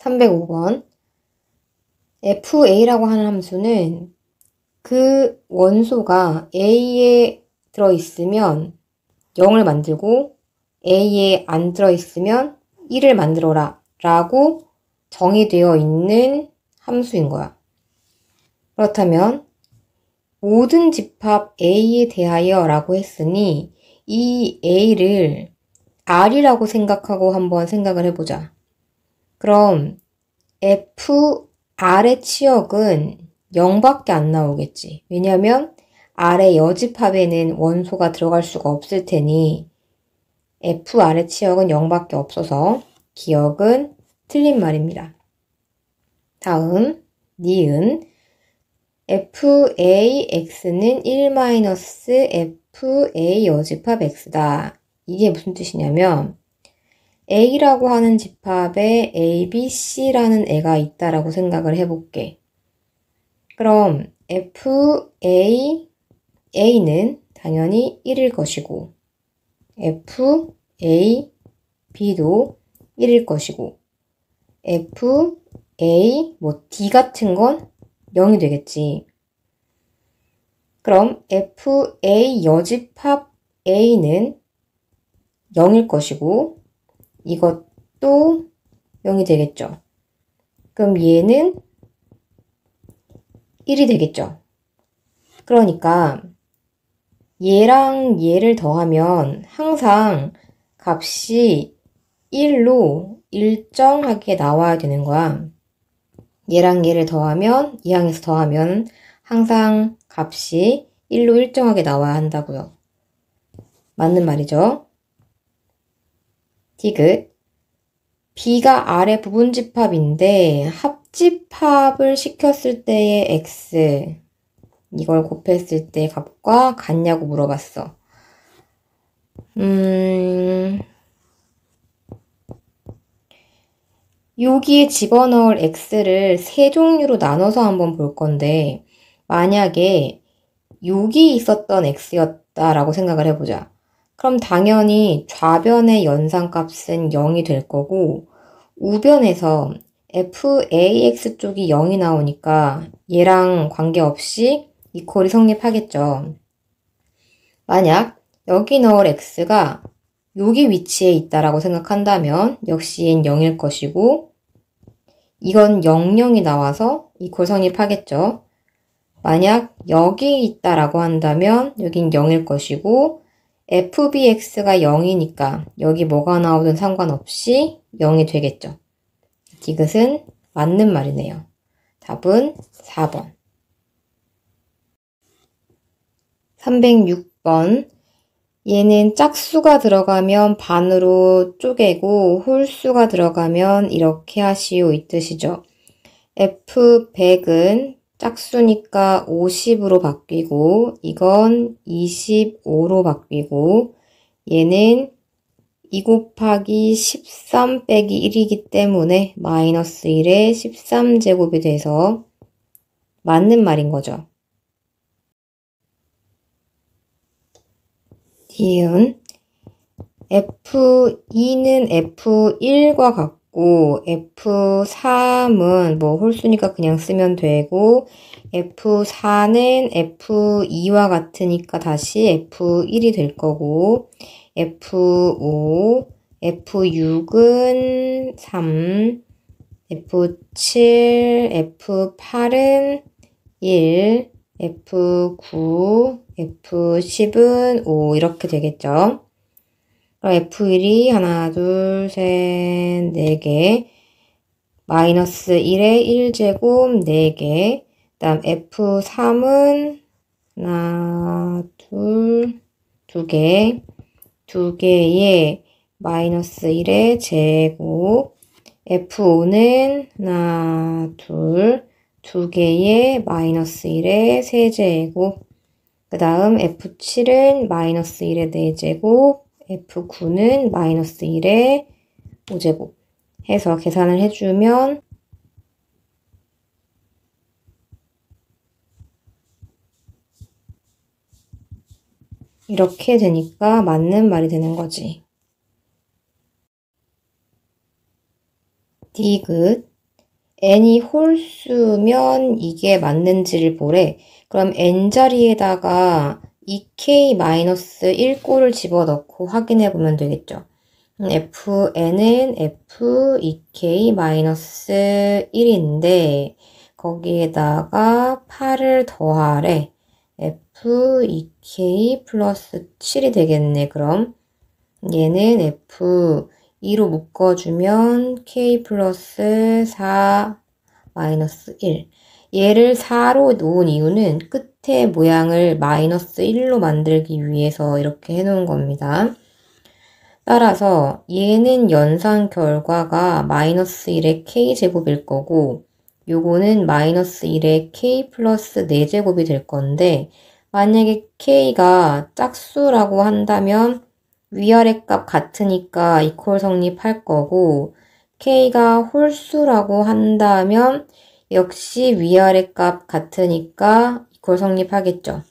305번. FA라고 하는 함수는 그 원소가 A에 들어있으면 0을 만들고 A에 안 들어있으면 1을 만들어라 라고 정의되어 있는 함수인 거야. 그렇다면 모든 집합 A에 대하여 라고 했으니 이 A를 R이라고 생각하고 한번 생각을 해보자. 그럼 FR의 치역은 0밖에 안 나오겠지. 왜냐면 R의 여집합에는 원소가 들어갈 수가 없을 테니 FR의 치역은 0밖에 없어서 기억은 틀린 말입니다. 다음, 니은 FAX는 1-FA 여집합 X다. 이게 무슨 뜻이냐면 A라고 하는 집합에 A, B, C라는 애가 있다라고 생각을 해볼게. 그럼 A는 당연히 1일 것이고 B도 1일 것이고 D 같은 건 0이 되겠지. 그럼 FA 여집합 A는 0일 것이고 이것도 0이 되겠죠. 그럼 얘는 1이 되겠죠. 그러니까 얘랑 얘를 더하면 항상 값이 1로 일정하게 나와야 되는 거야. 얘랑 얘를 더하면, 이 항에서 더하면 항상 값이 1로 일정하게 나와야 한다고요. 맞는 말이죠. 디귿. B가 R의 부분집합인데 합집합을 시켰을 때의 X, 이걸 곱했을 때 값과 같냐고 물어봤어. 여기에 집어넣을 X를 세 종류로 나눠서 한번 볼 건데 만약에 여기 있었던 X였다라고 생각을 해보자. 그럼 당연히 좌변의 연산값은 0이 될 거고 우변에서 FAX 쪽이 0이 나오니까 얘랑 관계없이 이퀄이 성립하겠죠. 만약 여기 넣을 X가 여기 위치에 있다라고 생각한다면 역시 얘는 0일 것이고 이건 00이 나와서 이퀄 성립하겠죠. 만약 여기 있다라고 한다면 여긴 0일 것이고 FBX가 0이니까 여기 뭐가 나오든 상관없이 0이 되겠죠. 디귿은 맞는 말이네요. 답은 4번. 306번. 얘는 짝수가 들어가면 반으로 쪼개고 홀수가 들어가면 이렇게 하시오 이 뜻이죠. F100은 짝수니까 50으로 바뀌고 이건 25로 바뀌고 얘는 2 곱하기 13 빼기 1이기 때문에 마이너스 1에 13제곱이 돼서 맞는 말인 거죠. 디은 F2는 F1과 같고 F3은 뭐 홀수니까 그냥 쓰면 되고 F4는 F2와 같으니까 다시 F1이 될 거고 F5, F6은 3, F7, F8은 1, F9, F10은 5 이렇게 되겠죠. 그럼 F1이 하나, 둘, 셋, 4개, 마이너스 1에 1제곱 4개, 그 다음 F3은 하나, 둘, 2개, 2개에 마이너스 1의 제곱, F5는 하나, 둘, 2개의 마이너스 1의 세제곱, 그 다음 F7은 마이너스 1의 4제곱, F9는 마이너스 1의 5제곱 해서 계산을 해주면 이렇게 되니까 맞는 말이 되는 거지. 디귿 n이 홀수면 이게 맞는지를 보래. 그럼 n 자리에다가 2k-1꼴을 집어넣고 확인해 보면 되겠죠. fn은 f2k-1인데 거기에다가 8을 더하래. f2k 플러스 7이 되겠네. 그럼 얘는 f2로 묶어주면 k 플러스 4 마이너스 1. 얘를 4로 놓은 이유는 끝에 모양을 마이너스 1로 만들기 위해서 이렇게 해놓은 겁니다. 따라서 얘는 연산 결과가 마이너스 1의 k제곱일 거고 요거는 마이너스 1의 k 플러스 4제곱이 될 건데 만약에 k가 짝수라고 한다면 위아래 값 같으니까 이퀄 성립할 거고 k가 홀수라고 한다면 역시 위아래 값 같으니까 이퀄 성립하겠죠.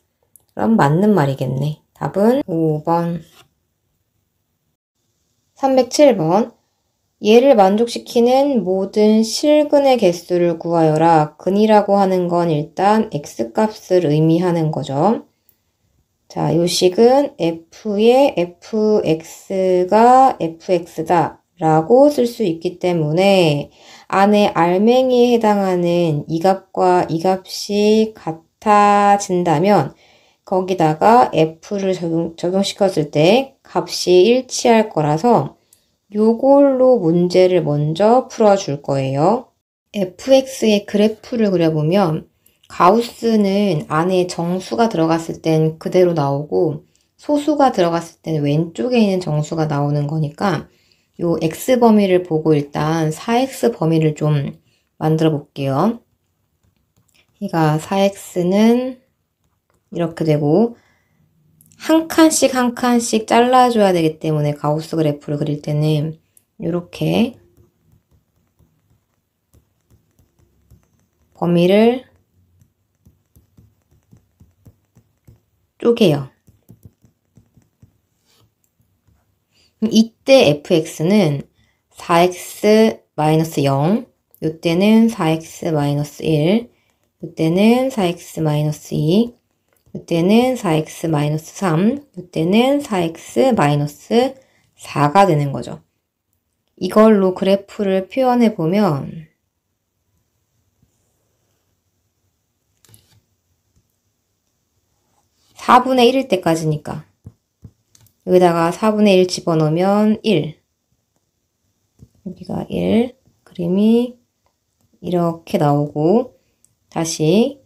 그럼 맞는 말이겠네. 답은 5번. 307번. 얘를 만족시키는 모든 실근의 개수를 구하여라. 근이라고 하는 건 일단 x값을 의미하는 거죠. 자, 요 식은 f의 fx가 fx다 라고 쓸 수 있기 때문에 안에 알맹이에 해당하는 이 값과 이 값이 같아진다면 거기다가 f를 적용시켰을 때 값이 일치할 거라서 요걸로 문제를 먼저 풀어줄 거예요. fx의 그래프를 그려보면 가우스는 안에 정수가 들어갔을 땐 그대로 나오고 소수가 들어갔을 때는 왼쪽에 있는 정수가 나오는 거니까 요 x 범위를 보고 일단 4x 범위를 좀 만들어 볼게요. 그러니까 4x는 이렇게 되고 한 칸씩 한 칸씩 잘라줘야 되기 때문에 가우스 그래프를 그릴 때는 이렇게 범위를 쪼개요. 이때 fx는 4x-0, 이때는 4x-1, 이때는 4x-2, 이때는 4x-3, 이때는 4x-4가 되는 거죠. 이걸로 그래프를 표현해 보면 4분의 1일 때까지니까 여기다가 4분의 1 집어넣으면 1, 여기가 1, 그림이 이렇게 나오고 다시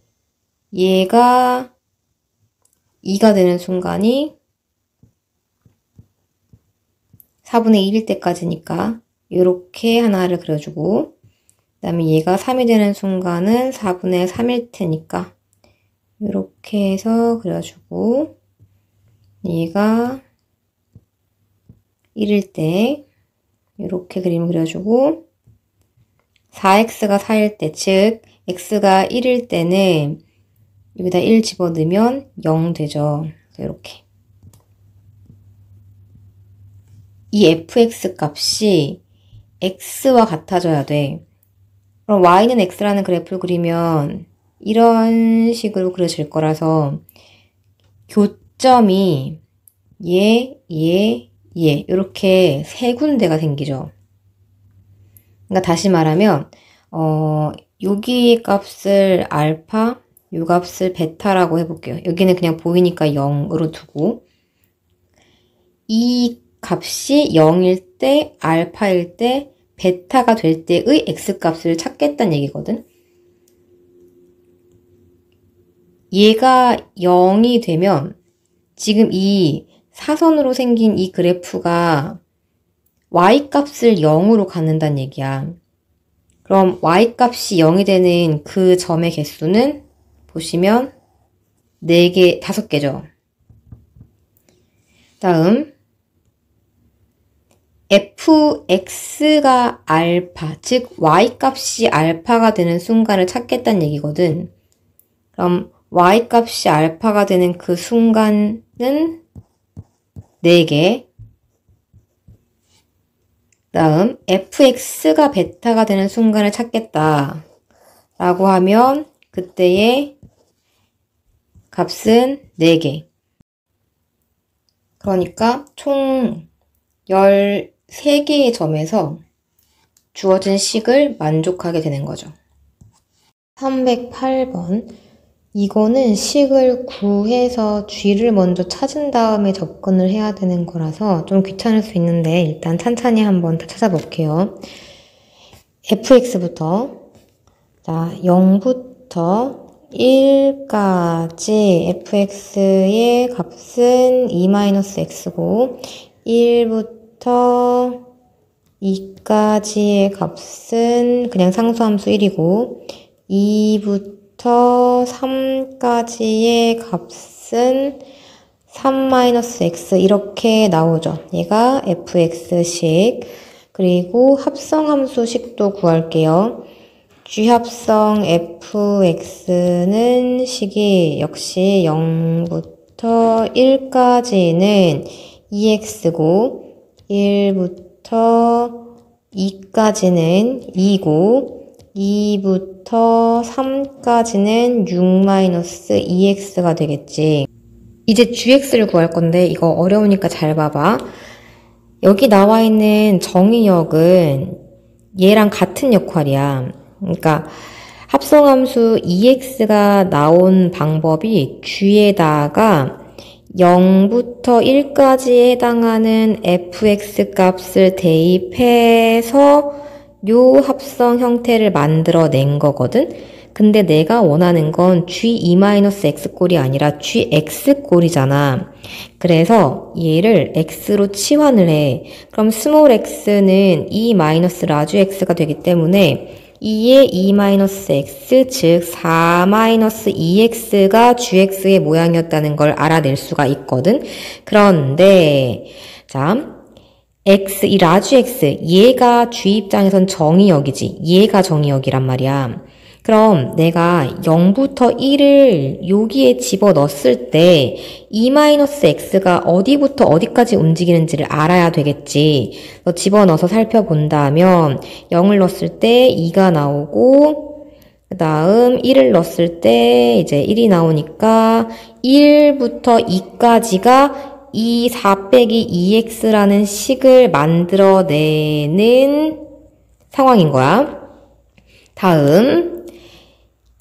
얘가 2가 되는 순간이 4분의 1일 때까지니까 이렇게 하나를 그려주고 그 다음에 얘가 3이 되는 순간은 4분의 3일 테니까 이렇게 해서 그려주고 얘가 1일 때 이렇게 그림 그려주고 4x가 4일 때, 즉 x가 1일 때는 여기다 1 집어넣으면 0 되죠. 이렇게 이 fx 값이 x와 같아져야 돼. 그럼 y는 x라는 그래프를 그리면 이런 식으로 그려질 거라서 교점이 얘, 얘, 얘 이렇게 세 군데가 생기죠. 그러니까 다시 말하면 여기 값을 알파, 요 값을 베타라고 해볼게요. 여기는 그냥 보이니까 0으로 두고 이 값이 0일 때, 알파일 때, 베타가 될 때의 x값을 찾겠다는 얘기거든. 얘가 0이 되면 지금 이 사선으로 생긴 이 그래프가 y값을 0으로 갖는다는 얘기야. 그럼 y값이 0이 되는 그 점의 개수는 보시면 4개, 5개죠. 다음 fx가 알파, 즉 y값이 알파가 되는 순간을 찾겠다는 얘기거든. 그럼 y값이 알파가 되는 그 순간은 4개, 그 다음 fx가 베타가 되는 순간을 찾겠다 라고 하면 그때의 값은 4개. 그러니까 총 13개의 점에서 주어진 식을 만족하게 되는 거죠. 308번. 이거는 식을 구해서 g를 먼저 찾은 다음에 접근을 해야 되는 거라서 좀 귀찮을 수 있는데 일단 찬찬히 한번 다 찾아볼게요. fx부터 자 0부터 1까지 fx의 값은 2-x고 1부터 2까지의 값은 그냥 상수함수 1이고 2부터 3까지의 값은 3-x 이렇게 나오죠. 얘가 fx식. 그리고 합성함수식도 구할게요. G합성 fx는 식이 역시 0부터 1까지는 2x고 1부터 2까지는 2고 2부터 3까지는 6-2x가 되겠지. 이제 gx를 구할 건데 이거 어려우니까 잘 봐봐. 여기 나와 있는 정의역은 얘랑 같은 역할이야. 그러니까 합성함수 2x가 나온 방법이 g에다가 0부터 1까지에 해당하는 fx 값을 대입해서 요 합성 형태를 만들어낸 거거든? 근데 내가 원하는 건 g2-x꼴이 아니라 gx꼴이잖아. 그래서 얘를 x로 치환을 해. 그럼 스몰 x는 2 라지 x가 되기 때문에 2의 2-x, 즉 4-2x가 gx의 모양이었다는 걸 알아낼 수가 있거든. 그런데 자 x, 이 라지 x, 얘가 g 입장에선 정의역이지. 얘가 정의역이란 말이야. 그럼 내가 0부터 1을 여기에 집어넣었을 때 2-x가 어디부터 어디까지 움직이는지를 알아야 되겠지. 집어넣어서 살펴본다면 0을 넣었을 때 2가 나오고 그 다음 1을 넣었을 때 이제 1이 나오니까 1부터 2까지가 4-2x라는 식을 만들어내는 상황인 거야. 다음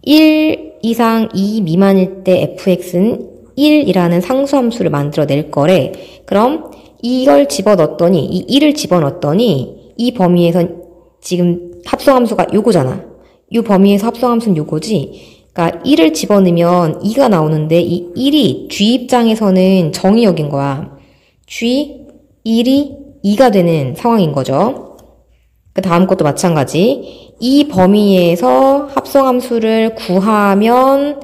1 이상 2 미만일 때 fx는 1이라는 상수함수를 만들어낼 거래. 그럼 이걸 집어넣었더니 이 1을 집어넣었더니 이 범위에선 지금 합성함수가 요거잖아. 이 범위에서 합성함수는 요거지. 그러니까 1을 집어넣으면 2가 나오는데 이 1이 g 입장에서는 정의역인 거야. g 1이 2가 되는 상황인 거죠. 그 다음 것도 마찬가지. 이 범위에서 합성함수를 구하면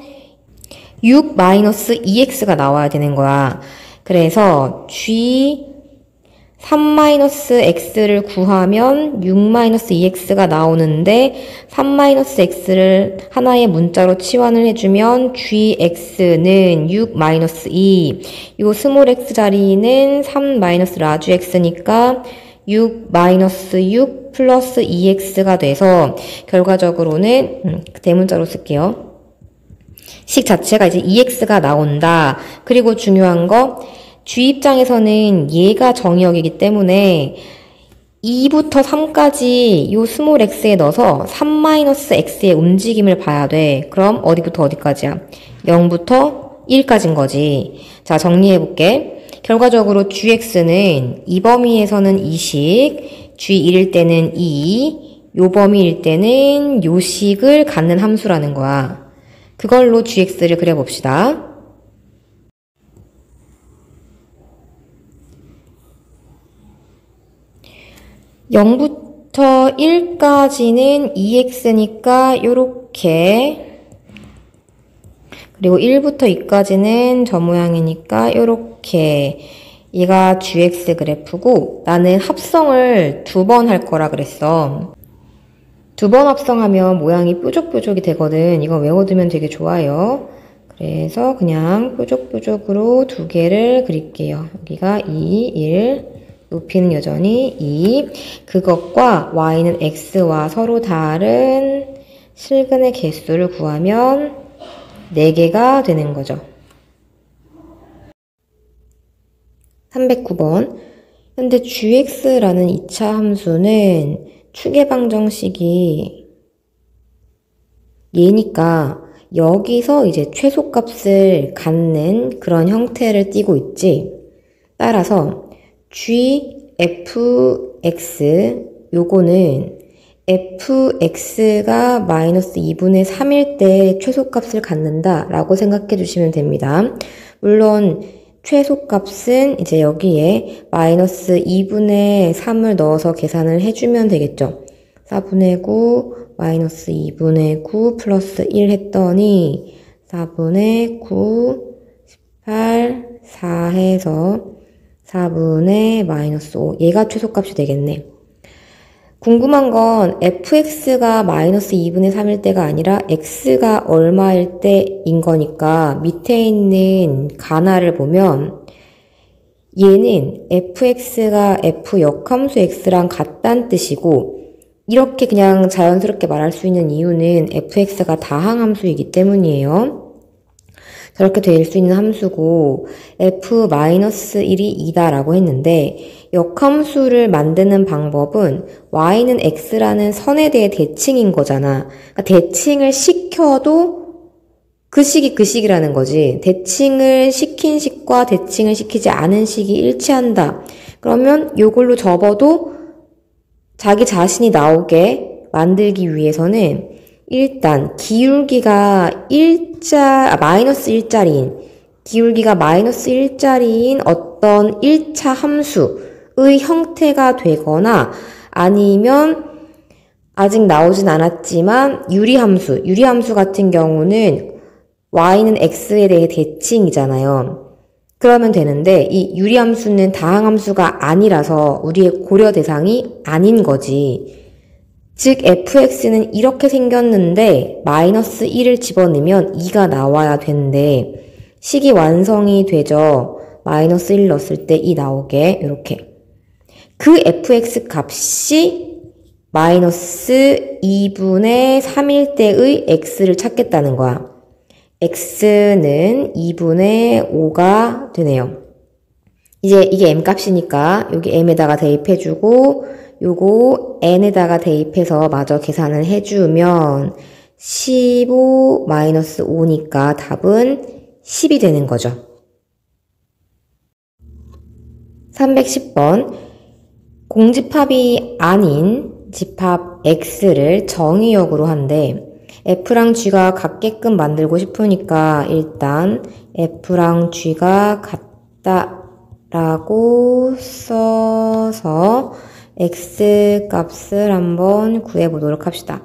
6-2x가 나와야 되는 거야. 그래서 g 3-x를 구하면 6-2x가 나오는데 3-x를 하나의 문자로 치환을 해주면 gx는 6-2, 요 스몰 x 자리는 3-라지 x니까 6-6 플러스 2x가 돼서 결과적으로는 대문자로 쓸게요. 식 자체가 이제 2x가 나온다. 그리고 중요한 거 g 입장에서는 얘가 정의역이기 때문에 2부터 3까지 요 스몰 x에 넣어서 3-x의 움직임을 봐야 돼. 그럼 어디부터 어디까지야? 0부터 1까지인 거지. 자, 정리해볼게. 결과적으로 gx는 이 범위에서는 이 식, g1일 때는 2, 요 범위일 때는 요 식을 갖는 함수라는 거야. 그걸로 gx를 그려봅시다. 0부터 1까지는 2x니까 요렇게, 그리고 1부터 2까지는 저 모양이니까 요렇게. 얘가 gx 그래프고 나는 합성을 2번 할 거라 그랬어. 2번 합성하면 모양이 뾰족뾰족이 되거든. 이거 외워두면 되게 좋아요. 그래서 그냥 뾰족뾰족으로 2개를 그릴게요. 여기가 2, 1, 높이는 여전히 2. 그것과 y는 x와 서로 다른 실근의 개수를 구하면 4개가 되는 거죠. 309번. 현재 gx라는 2차 함수는 추계 방정식이 얘니까 여기서 이제 최소값을 갖는 그런 형태를 띠고 있지. 따라서 gfx 요거는 fx가 마이너스 2분의 3일 때 최소값을 갖는다 라고 생각해 주시면 됩니다. 물론 최소값은 이제 여기에 마이너스 2분의 3을 넣어서 계산을 해주면 되겠죠. 4분의 9 마이너스 2분의 9 플러스 1 했더니 4분의 9 18 4 해서 4분의 마이너스 5 얘가 최소값이 되겠네. 궁금한 건 fx가 마이너스 2분의 3일 때가 아니라 x가 얼마일 때인 거니까 밑에 있는 가나를 보면 얘는 fx가 f 역함수 x랑 같다는 뜻이고 이렇게 그냥 자연스럽게 말할 수 있는 이유는 fx가 다항함수이기 때문이에요. 저렇게 될 수 있는 함수고 f-1이 2다라고 했는데 역함수를 만드는 방법은 y는 x라는 선에 대해 대칭인 거잖아. 그러니까 대칭을 시켜도 그 식이 그 식이라는 거지. 대칭을 시킨 식과 대칭을 시키지 않은 식이 일치한다. 그러면 이걸로 접어도 자기 자신이 나오게 만들기 위해서는 일단 기울기가 마이너스 1짜리인 기울기가 마이너스 1짜리인 어떤 1차 함수의 형태가 되거나 아니면 아직 나오진 않았지만 유리함수 같은 경우는 y는 x에 대해 대칭이잖아요. 그러면 되는데 이 유리함수는 다항함수가 아니라서 우리의 고려 대상이 아닌 거지. 즉 fx는 이렇게 생겼는데 마이너스 1을 집어넣으면 2가 나와야 되는데 식이 완성이 되죠. 마이너스 1 넣었을 때 2 나오게 이렇게. 그 fx 값이 마이너스 2분의 3일 때의 x를 찾겠다는 거야. x는 2분의 5가 되네요. 이제 이게 m 값이니까 여기 m에다가 대입해주고 요거 n에다가 대입해서 마저 계산을 해주면 15 마이너스 5니까 답은 10이 되는 거죠. 310번 공집합이 아닌 집합 x를 정의역으로 한대 f랑 g가 같게끔 만들고 싶으니까 일단 f랑 g가 같다라고 써서 x 값을 한번 구해보도록 합시다.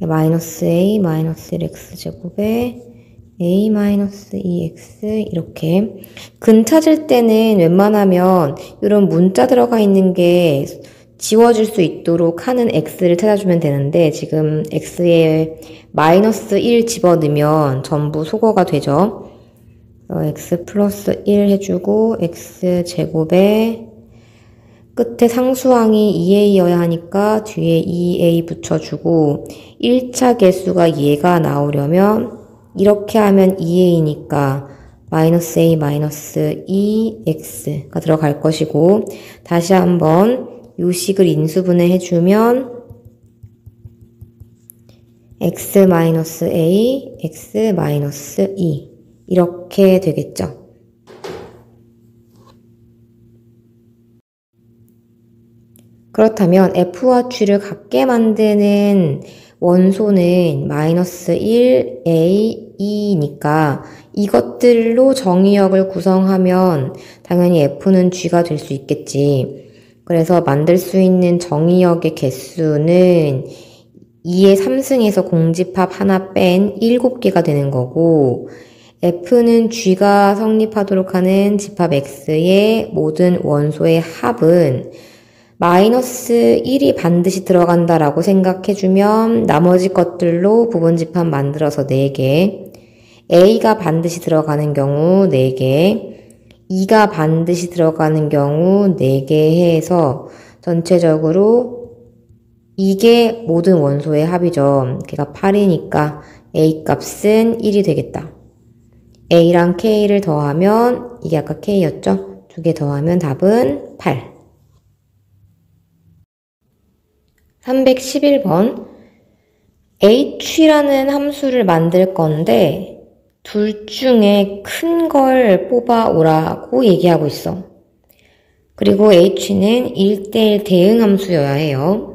마이너스 a 마이너스 1x 제곱에 a 마이너스 2x 이렇게 근 찾을 때는 웬만하면 이런 문자 들어가 있는 게 지워질 수 있도록 하는 x를 찾아주면 되는데 지금 x에 마이너스 1 집어넣으면 전부 소거가 되죠. x 플러스 1 해주고 x 제곱에 끝에 상수항이 2a여야 하니까 뒤에 2a 붙여주고 1차 개수가 얘가 나오려면 이렇게 하면 2a니까 마이너스 a 마이너스 2x가 들어갈 것이고 다시 한번 요 식을 인수분해 해주면 x 마이너스 a, x 마이너스 2 이렇게 되겠죠. 그렇다면 f와 g를 같게 만드는 원소는 마이너스 1, a, 2니까 이것들로 정의역을 구성하면 당연히 f는 g가 될 수 있겠지. 그래서 만들 수 있는 정의역의 개수는 2의 3승에서 공집합 하나 뺀 7개가 되는 거고 f는 g가 성립하도록 하는 집합 x의 모든 원소의 합은 마이너스 1이 반드시 들어간다라고 생각해주면 나머지 것들로 부분집합 만들어서 4개, a가 반드시 들어가는 경우 4개, 2가 반드시 들어가는 경우 4개 해서 전체적으로 이게 모든 원소의 합이죠. 걔가 8이니까 A 값은 1이 되겠다. A랑 K를 더하면 이게 아까 K였죠? 2개 더하면 답은 8. 311번 H라는 함수를 만들 건데 둘 중에 큰 걸 뽑아 오라고 얘기하고 있어. 그리고 H는 1대1 대응 함수여야 해요.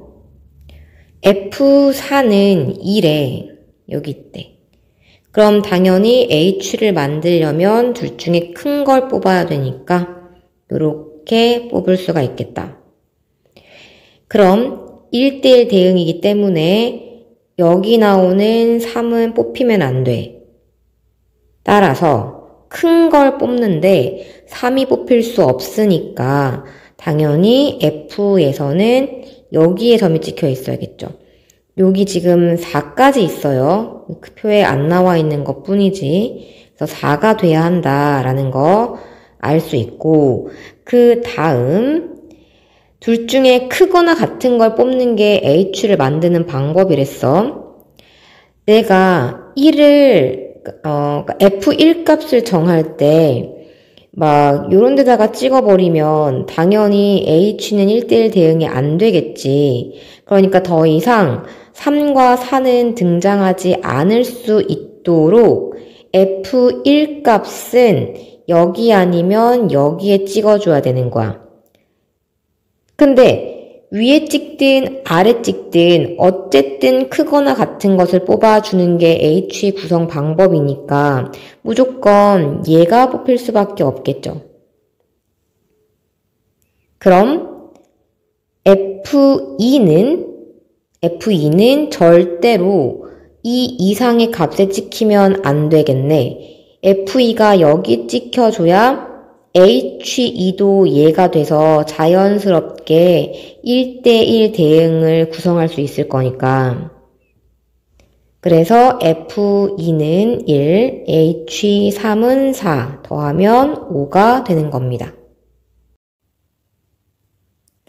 F4는 1에 여기 있대. 그럼 당연히 H를 만들려면 둘 중에 큰 걸 뽑아야 되니까 이렇게 뽑을 수가 있겠다. 그럼 1대1 대응이기 때문에 여기 나오는 3은 뽑히면 안 돼. 따라서 큰 걸 뽑는데 3이 뽑힐 수 없으니까 당연히 F에서는 여기에 점이 찍혀 있어야겠죠. 여기 지금 4까지 있어요. 그 표에 안 나와 있는 것 뿐이지. 그래서 4가 돼야 한다라는 거 알 수 있고, 그 다음 둘 중에 크거나 같은 걸 뽑는 게 H를 만드는 방법이랬어. 내가 1을 F1 값을 정할 때 막 요런 데다가 찍어버리면 당연히 H는 1대1 대응이 안 되겠지. 그러니까 더 이상 3과 4는 등장하지 않을 수 있도록 F1 값은 여기 아니면 여기에 찍어줘야 되는 거야. 근데 위에 찍든 아래 찍든 어쨌든 크거나 같은 것을 뽑아주는 게 H의 구성 방법이니까 무조건 얘가 뽑힐 수밖에 없겠죠. 그럼 F2는 절대로 이 이상의 값에 찍히면 안 되겠네. F2가 여기 찍혀줘야 H2도 얘가 돼서 자연스럽게 1대1 대응을 구성할 수 있을 거니까. 그래서 F2는 1, H3은 4 더하면 5가 되는 겁니다.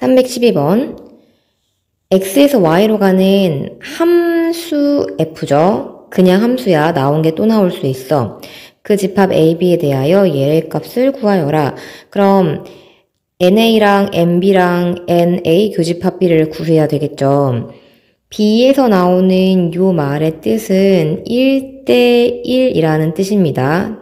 312번 X에서 Y로 가는 함수 F죠. 그냥 함수야. 나온 게 또 나올 수 있어. 그 집합 AB에 대하여 얘의 값을 구하여라. 그럼 NA랑 NB랑 NA 교집합 B를 구해야 되겠죠. B에서 나오는 요 말의 뜻은 1대1이라는 뜻입니다.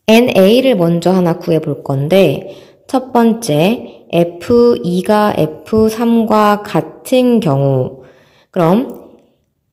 NA를 먼저 하나 구해볼 건데 첫 번째 F2가 F3과 같은 경우 그럼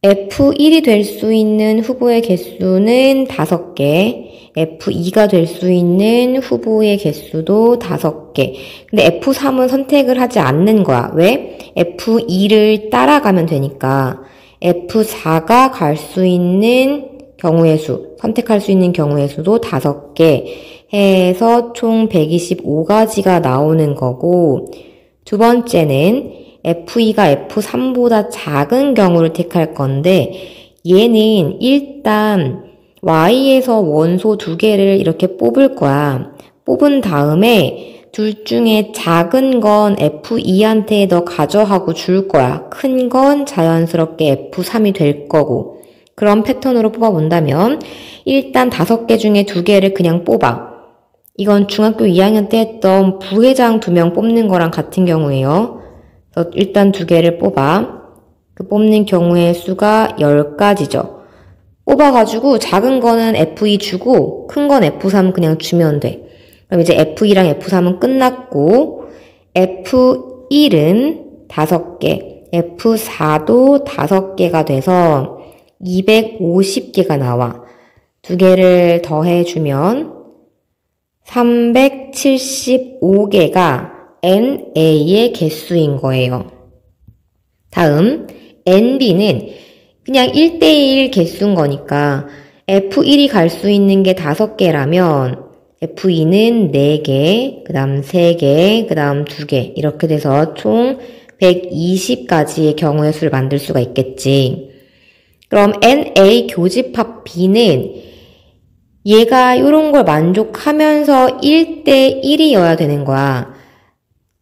F1이 될 수 있는 후보의 개수는 5개, F2가 될 수 있는 후보의 개수도 5개. 근데 F3은 선택을 하지 않는 거야. 왜? F2를 따라가면 되니까. F4가 갈 수 있는 경우의 수, 선택할 수 있는 경우의 수도 5개 해서 총 125가지가 나오는 거고, 두 번째는 F2가 F3보다 작은 경우를 택할 건데 얘는 일단 Y에서 원소 2개를 이렇게 뽑을 거야. 뽑은 다음에 둘 중에 작은 건 F2한테 너 가져하고 줄 거야. 큰 건 자연스럽게 F3이 될 거고. 그런 패턴으로 뽑아본다면 일단 5개 중에 2개를 그냥 뽑아. 이건 중학교 2학년 때 했던 부회장 2명 뽑는 거랑 같은 경우예요. 일단 2개를 뽑아. 그 뽑는 경우의 수가 10가지죠. 뽑아가지고 작은 거는 F2 주고 큰 건 F3 그냥 주면 돼. 그럼 이제 F2랑 F3은 끝났고 F1은 5개, F4도 5개가 돼서 250개가 나와. 2개를 더해주면 375개가 NA의 개수인 거예요. 다음 NB는 그냥 1대1 개수인 거니까 F1이 갈 수 있는 게 5개라면 F2는 4개, 그 다음 3개, 그 다음 2개 이렇게 돼서 총 120가지의 경우의 수를 만들 수가 있겠지. 그럼 NA 교집합 B는 얘가 이런 걸 만족하면서 1대 1이어야 되는 거야.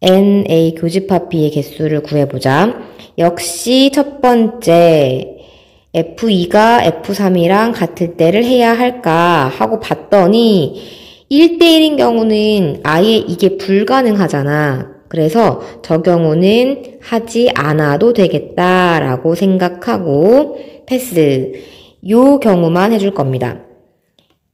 NA 교집합 B의 개수를 구해보자. 역시 첫 번째 F2가 F3이랑 같을 때를 해야 할까 하고 봤더니 1대1인 경우는 아예 이게 불가능하잖아. 그래서 저 경우는 하지 않아도 되겠다라고 생각하고 패스. 요 경우만 해줄 겁니다.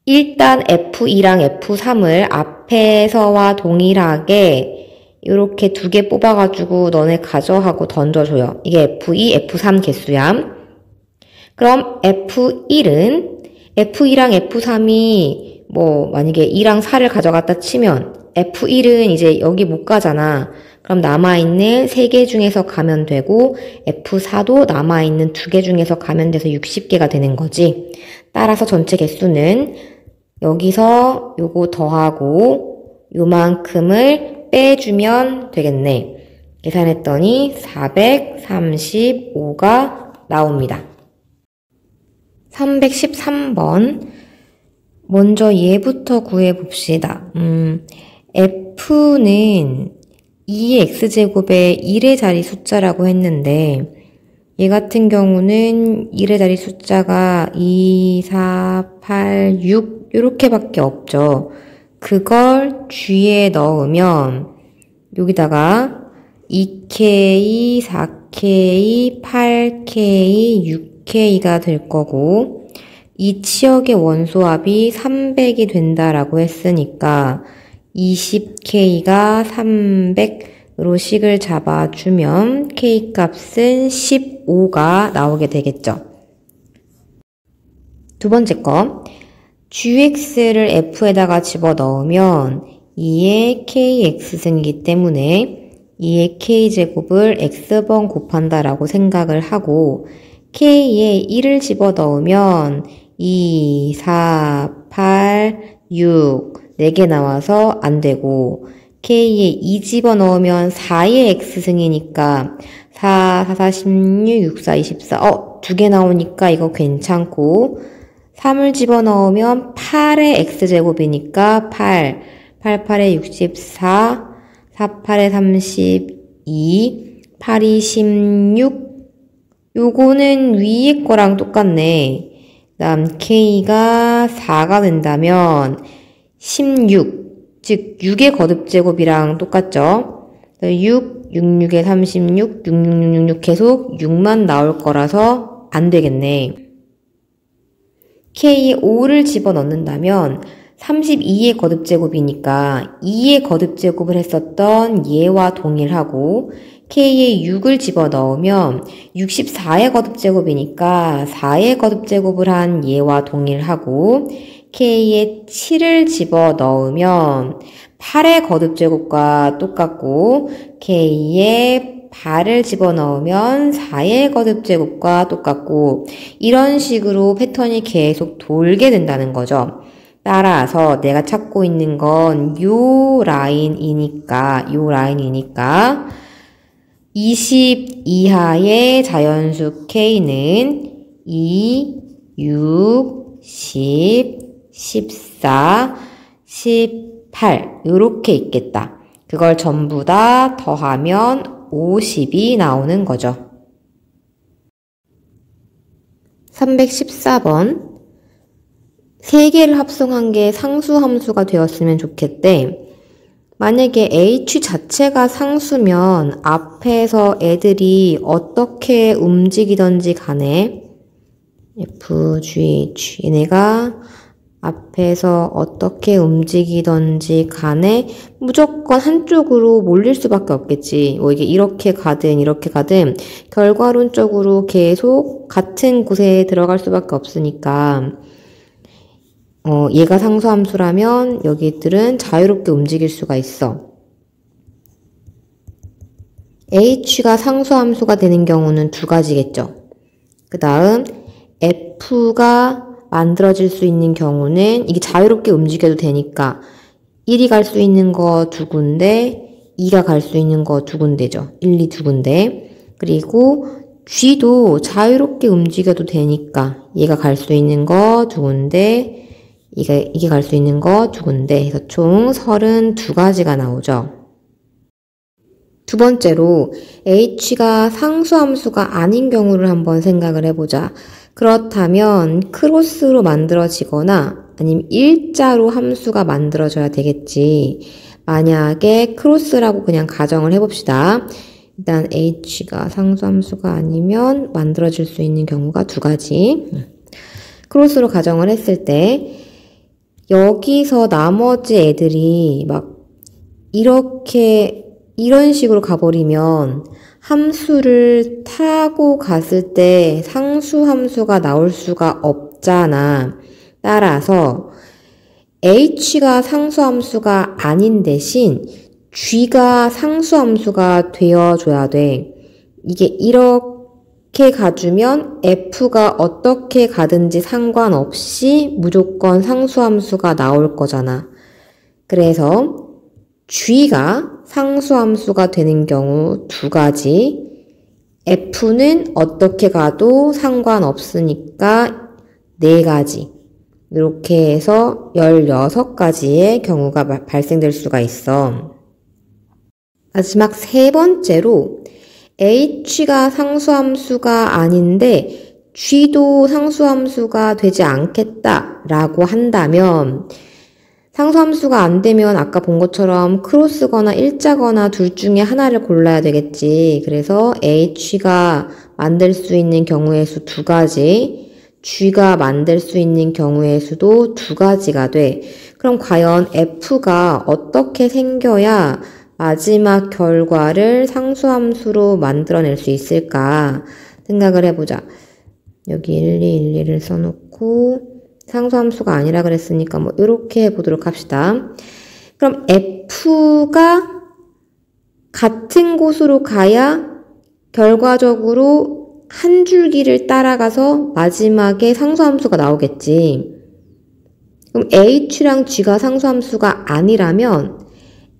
일단 F2랑 F3을 앞에서와 동일하게 이렇게 두 개 뽑아가지고 너네 가져하고 던져줘요. 이게 F2, F3 개수야. 그럼 F1이랑 F3이 만약에 2랑 4를 가져갔다 치면 F1은 이제 여기 못 가잖아. 그럼 남아있는 3개 중에서 가면 되고 F4도 남아있는 2개 중에서 가면 돼서 60개가 되는 거지. 따라서 전체 개수는 여기서 요거 더하고 요만큼을 빼주면 되겠네. 계산했더니 435가 나옵니다. 313번. 먼저 얘부터 구해봅시다. F는 2의 x제곱의 1의 자리 숫자라고 했는데 얘 같은 경우는 1의 자리 숫자가 2, 4, 8, 6 이렇게밖에 없죠. 그걸 G에 넣으면 여기다가 2K, 4K, 8K, 6K가 될 거고 이 치역의 원소합이 300이 된다라고 했으니까 20K가 300으로 식을 잡아주면 K 값은 15가 나오게 되겠죠. 두 번째 거. GX를 F에다가 집어넣으면 2의 KX승이기 때문에 2의 K제곱을 X번 곱한다라고 생각을 하고 K에 1을 집어넣으면 2, 4, 8, 6 4개 나와서 안 되고 K에 2 집어넣으면 4의 X승이니까 4, 4, 4, 16, 6, 4, 24 2개 나오니까 이거 괜찮고 3을 집어넣으면 8의 X제곱이니까 8, 8, 8에 64, 4, 8에 32, 8이 16 요거는 위에 거랑 똑같네. 다음 K가 4가 된다면 16, 즉 6의 거듭제곱이랑 똑같죠. 6, 6, 6에 36, 6, 6, 6, 6, 6 계속 6만 나올 거라서 안 되겠네. K에 5를 집어넣는다면 32의 거듭제곱이니까 2의 거듭제곱을 했었던 얘와 동일하고 K에 6을 집어넣으면 64의 거듭제곱이니까 4의 거듭제곱을 한 얘와 동일하고 K에 7을 집어넣으면 8의 거듭제곱과 똑같고 K에 8을 집어넣으면 4의 거듭제곱과 똑같고 이런 식으로 패턴이 계속 돌게 된다는 거죠. 따라서 내가 찾고 있는 건 요 라인이니까 20 이하의 자연수 K는 2, 6, 10, 14, 18 요렇게 있겠다. 그걸 전부 다 더하면 50이 나오는 거죠. 314번. 3개를 합성한 게 상수함수가 되었으면 좋겠대. 만약에 H 자체가 상수면 앞에서 애들이 어떻게 움직이던지 간에 F, G, H 얘네가 앞에서 어떻게 움직이던지 간에 무조건 한쪽으로 몰릴 수밖에 없겠지. 이게 이렇게 가든 결과론적으로 계속 같은 곳에 들어갈 수밖에 없으니까 얘가 상수함수라면 여기들은 자유롭게 움직일 수가 있어. H가 상수함수가 되는 경우는 두 가지겠죠. 그 다음 F가 만들어질 수 있는 경우는 이게 자유롭게 움직여도 되니까 1이 갈 수 있는 거 두 군데, 2가 갈 수 있는 거 두 군데죠. 1, 2 두 군데. 그리고 G도 자유롭게 움직여도 되니까 얘가 갈 수 있는 거 두 군데, 이게 갈 수 있는 거 두 군데 해서 총 32가지가 나오죠. 두 번째로 h가 상수함수가 아닌 경우를 한번 생각을 해보자. 그렇다면 크로스로 만들어지거나 아니면 일자로 함수가 만들어져야 되겠지. 만약에 크로스라고 그냥 가정을 해봅시다. 일단 h가 상수함수가 아니면 만들어질 수 있는 경우가 두 가지. 크로스로 가정을 했을 때 여기서 나머지 애들이 막 이런 식으로 가버리면 함수를 타고 갔을 때 상수함수가 나올 수가 없잖아. 따라서 h가 상수함수가 아닌 대신 g가 상수함수가 되어줘야 돼. 이게 이렇게 가주면 f가 어떻게 가든지 상관없이 무조건 상수함수가 나올 거잖아. 그래서 g가 상수함수가 되는 경우 두 가지, f는 어떻게 가도 상관없으니까 네 가지. 이렇게 해서 16가지의 경우가 발생될 수가 있어. 마지막 세 번째로 h가 상수함수가 아닌데 g도 상수함수가 되지 않겠다라고 한다면 상수함수가 안 되면 아까 본 것처럼 크로스거나 일자거나 둘 중에 하나를 골라야 되겠지. 그래서 h가 만들 수 있는 경우의 수 두 가지, g가 만들 수 있는 경우의 수도 두 가지가 돼. 그럼 과연 f가 어떻게 생겨야 마지막 결과를 상수함수로 만들어낼 수 있을까 생각을 해보자. 여기 1, 2, 1, 2를 써놓고 상수함수가 아니라 그랬으니까 뭐 이렇게 해보도록 합시다. 그럼 f가 같은 곳으로 가야 결과적으로 한 줄기를 따라가서 마지막에 상수함수가 나오겠지. 그럼 h랑 g가 상수함수가 아니라면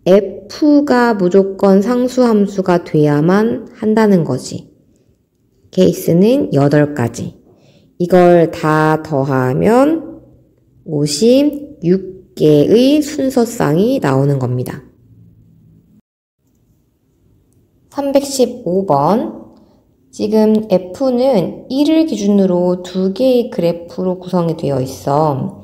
f가 무조건 상수함수가 돼야만 한다는 거지. 케이스는 8가지. 이걸 다 더하면 56개의 순서쌍이 나오는 겁니다. 315번. 지금 f는 1을 기준으로 2개의 그래프로 구성이 되어 있어.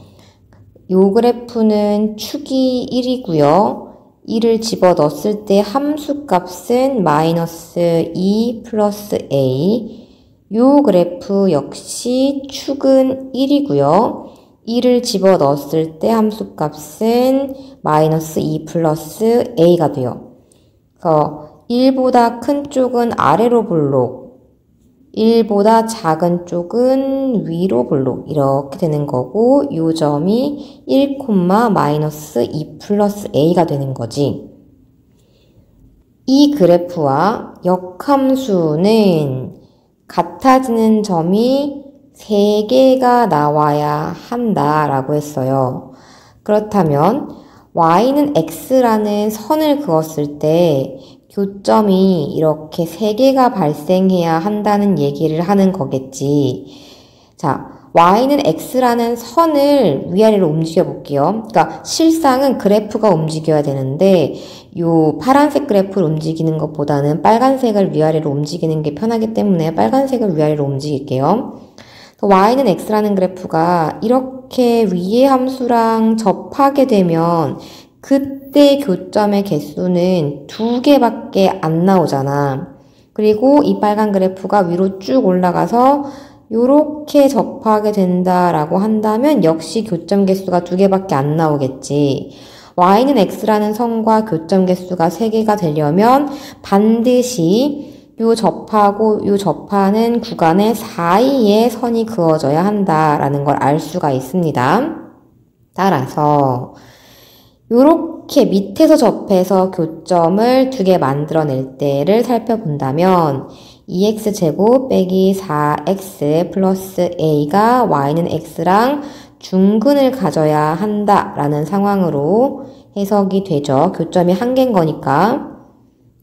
이 그래프는 축이 1이고요. 1을 집어넣었을 때 함수값은 -2 플러스 a. 요 그래프 역시 축은 1이고요. 1을 집어넣었을 때 함수값은 -2 플러스 a가 돼요. 그래서 1보다 큰 쪽은 아래로 볼록, 1보다 작은 쪽은 위로 볼록 이렇게 되는 거고 요 점이 1, -2 플러스 a가 되는 거지. 이 그래프와 역함수는 같아지는 점이 3개가 나와야 한다라고 했어요. 그렇다면 y는 x라는 선을 그었을 때 교점이 이렇게 3개가 발생해야 한다는 얘기를 하는 거겠지. 자, y는 x라는 선을 위아래로 움직여 볼게요. 그러니까 실상은 그래프가 움직여야 되는데 요 파란색 그래프를 움직이는 것보다는 빨간색을 위아래로 움직이는 게 편하기 때문에 빨간색을 위아래로 움직일게요. y는 x라는 그래프가 이렇게 위의 함수랑 접하게 되면 그때 교점의 개수는 2개밖에 안 나오잖아. 그리고 이 빨간 그래프가 위로 쭉 올라가서 요렇게 접하게 된다라고 한다면 역시 교점 개수가 2개밖에 안 나오겠지. y는 x라는 선과 교점 개수가 3개가 되려면 반드시 요 접하고 요 접하는 구간의 사이에 선이 그어져야 한다라는 걸 알 수가 있습니다. 따라서 요렇게 밑에서 접해서 교점을 2개 만들어낼 때를 살펴본다면 2x제곱 빼기 4x 플러스 a가 y는 x랑 중근을 가져야 한다라는 상황으로 해석이 되죠. 교점이 한 개인 거니까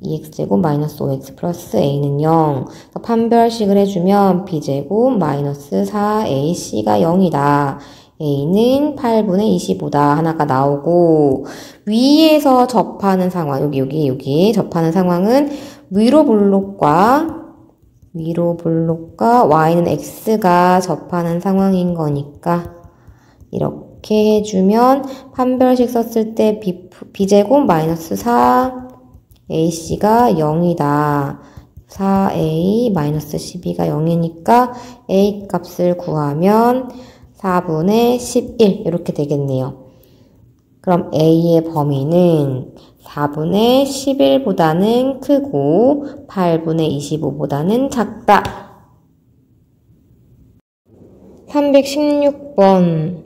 2x제곱 마이너스 5x 플러스 a는 0. 판별식을 해주면 b제곱 마이너스 4ac가 0이다. A는 8분의 25다. 하나가 나오고, 위에서 접하는 상황, 여기 접하는 상황은 위로 블록과 Y는 X가 접하는 상황인 거니까, 이렇게 해주면, 판별식 썼을 때 B제곱 마이너스 4, AC가 0이다. 4A 마이너스 12가 0이니까 A 값을 구하면 4분의 11 이렇게 되겠네요. 그럼 A의 범위는 4분의 11보다는 크고 8분의 25보다는 작다. 316번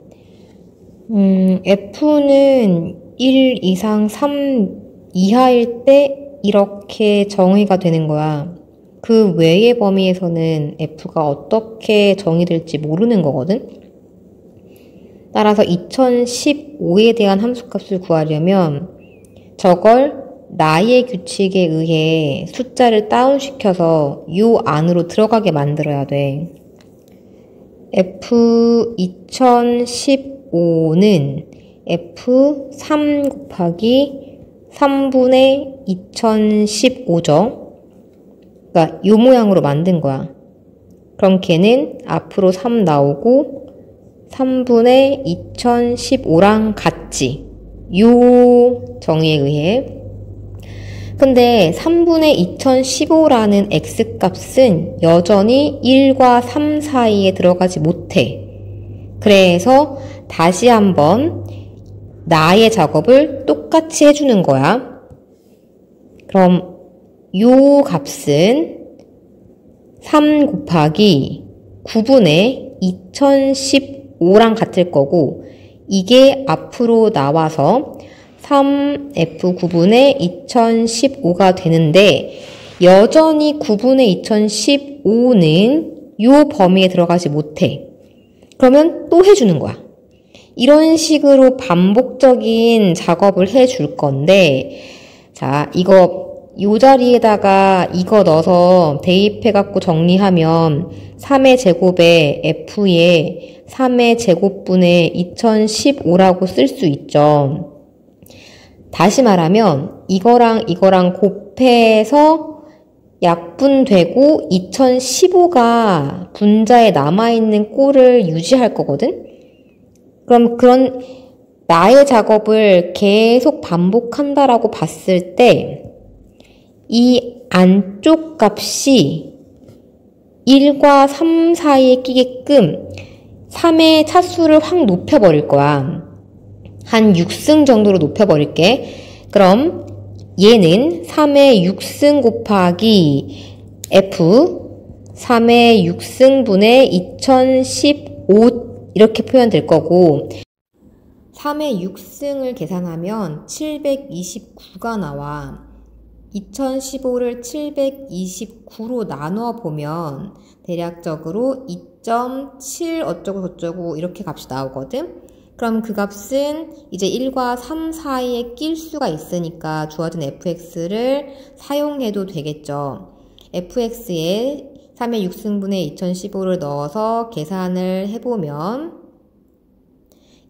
F는 1 이상 3 이하일 때 이렇게 정의가 되는 거야. 그 외의 범위에서는 F가 어떻게 정의될지 모르는 거거든? 따라서 2015에 대한 함수값을 구하려면 저걸 나의 규칙에 의해 숫자를 다운시켜서 요 안으로 들어가게 만들어야 돼. F 2015는 F3 곱하기 3분의 2015죠. 그러니까 요 모양으로 만든 거야. 그럼 걔는 앞으로 3 나오고 3분의 2015랑 같지. 요 정의에 의해. 근데 3분의 2015라는 x값은 여전히 1과 3 사이에 들어가지 못해. 그래서 다시 한번 나의 작업을 똑같이 해주는 거야. 그럼 요 값은 3 곱하기 9분의 2015랑 같을 거고 이게 앞으로 나와서 3F 9분의 2015가 되는데 여전히 9분의 2015는 요 범위에 들어가지 못해. 그러면 또 해주는 거야. 이런 식으로 반복적인 작업을 해줄 건데 자, 요 자리에다가 이거 넣어서 대입해갖고 정리하면 3의 제곱에 F에 3의 제곱분의 2015라고 쓸 수 있죠. 다시 말하면 이거랑 곱해서 약분되고 2015가 분자에 남아있는 꼴을 유지할 거거든? 그럼 그런 나의 작업을 계속 반복한다라고 봤을 때 이 안쪽 값이 1과 3 사이에 끼게끔 3의 차수를 확 높여버릴 거야. 한 6승 정도로 높여버릴게. 그럼 얘는 3의 6승 곱하기 F 3의 6승분의 2015 이렇게 표현될 거고 3의 6승을 계산하면 729가 나와. 2015를 729로 나눠보면 대략적으로 2.7 어쩌고 저쩌고 이렇게 값이 나오거든? 그럼 그 값은 이제 1과 3 사이에 낄 수가 있으니까 주어진 fx를 사용해도 되겠죠. fx에 3의 6승분의 2015를 넣어서 계산을 해보면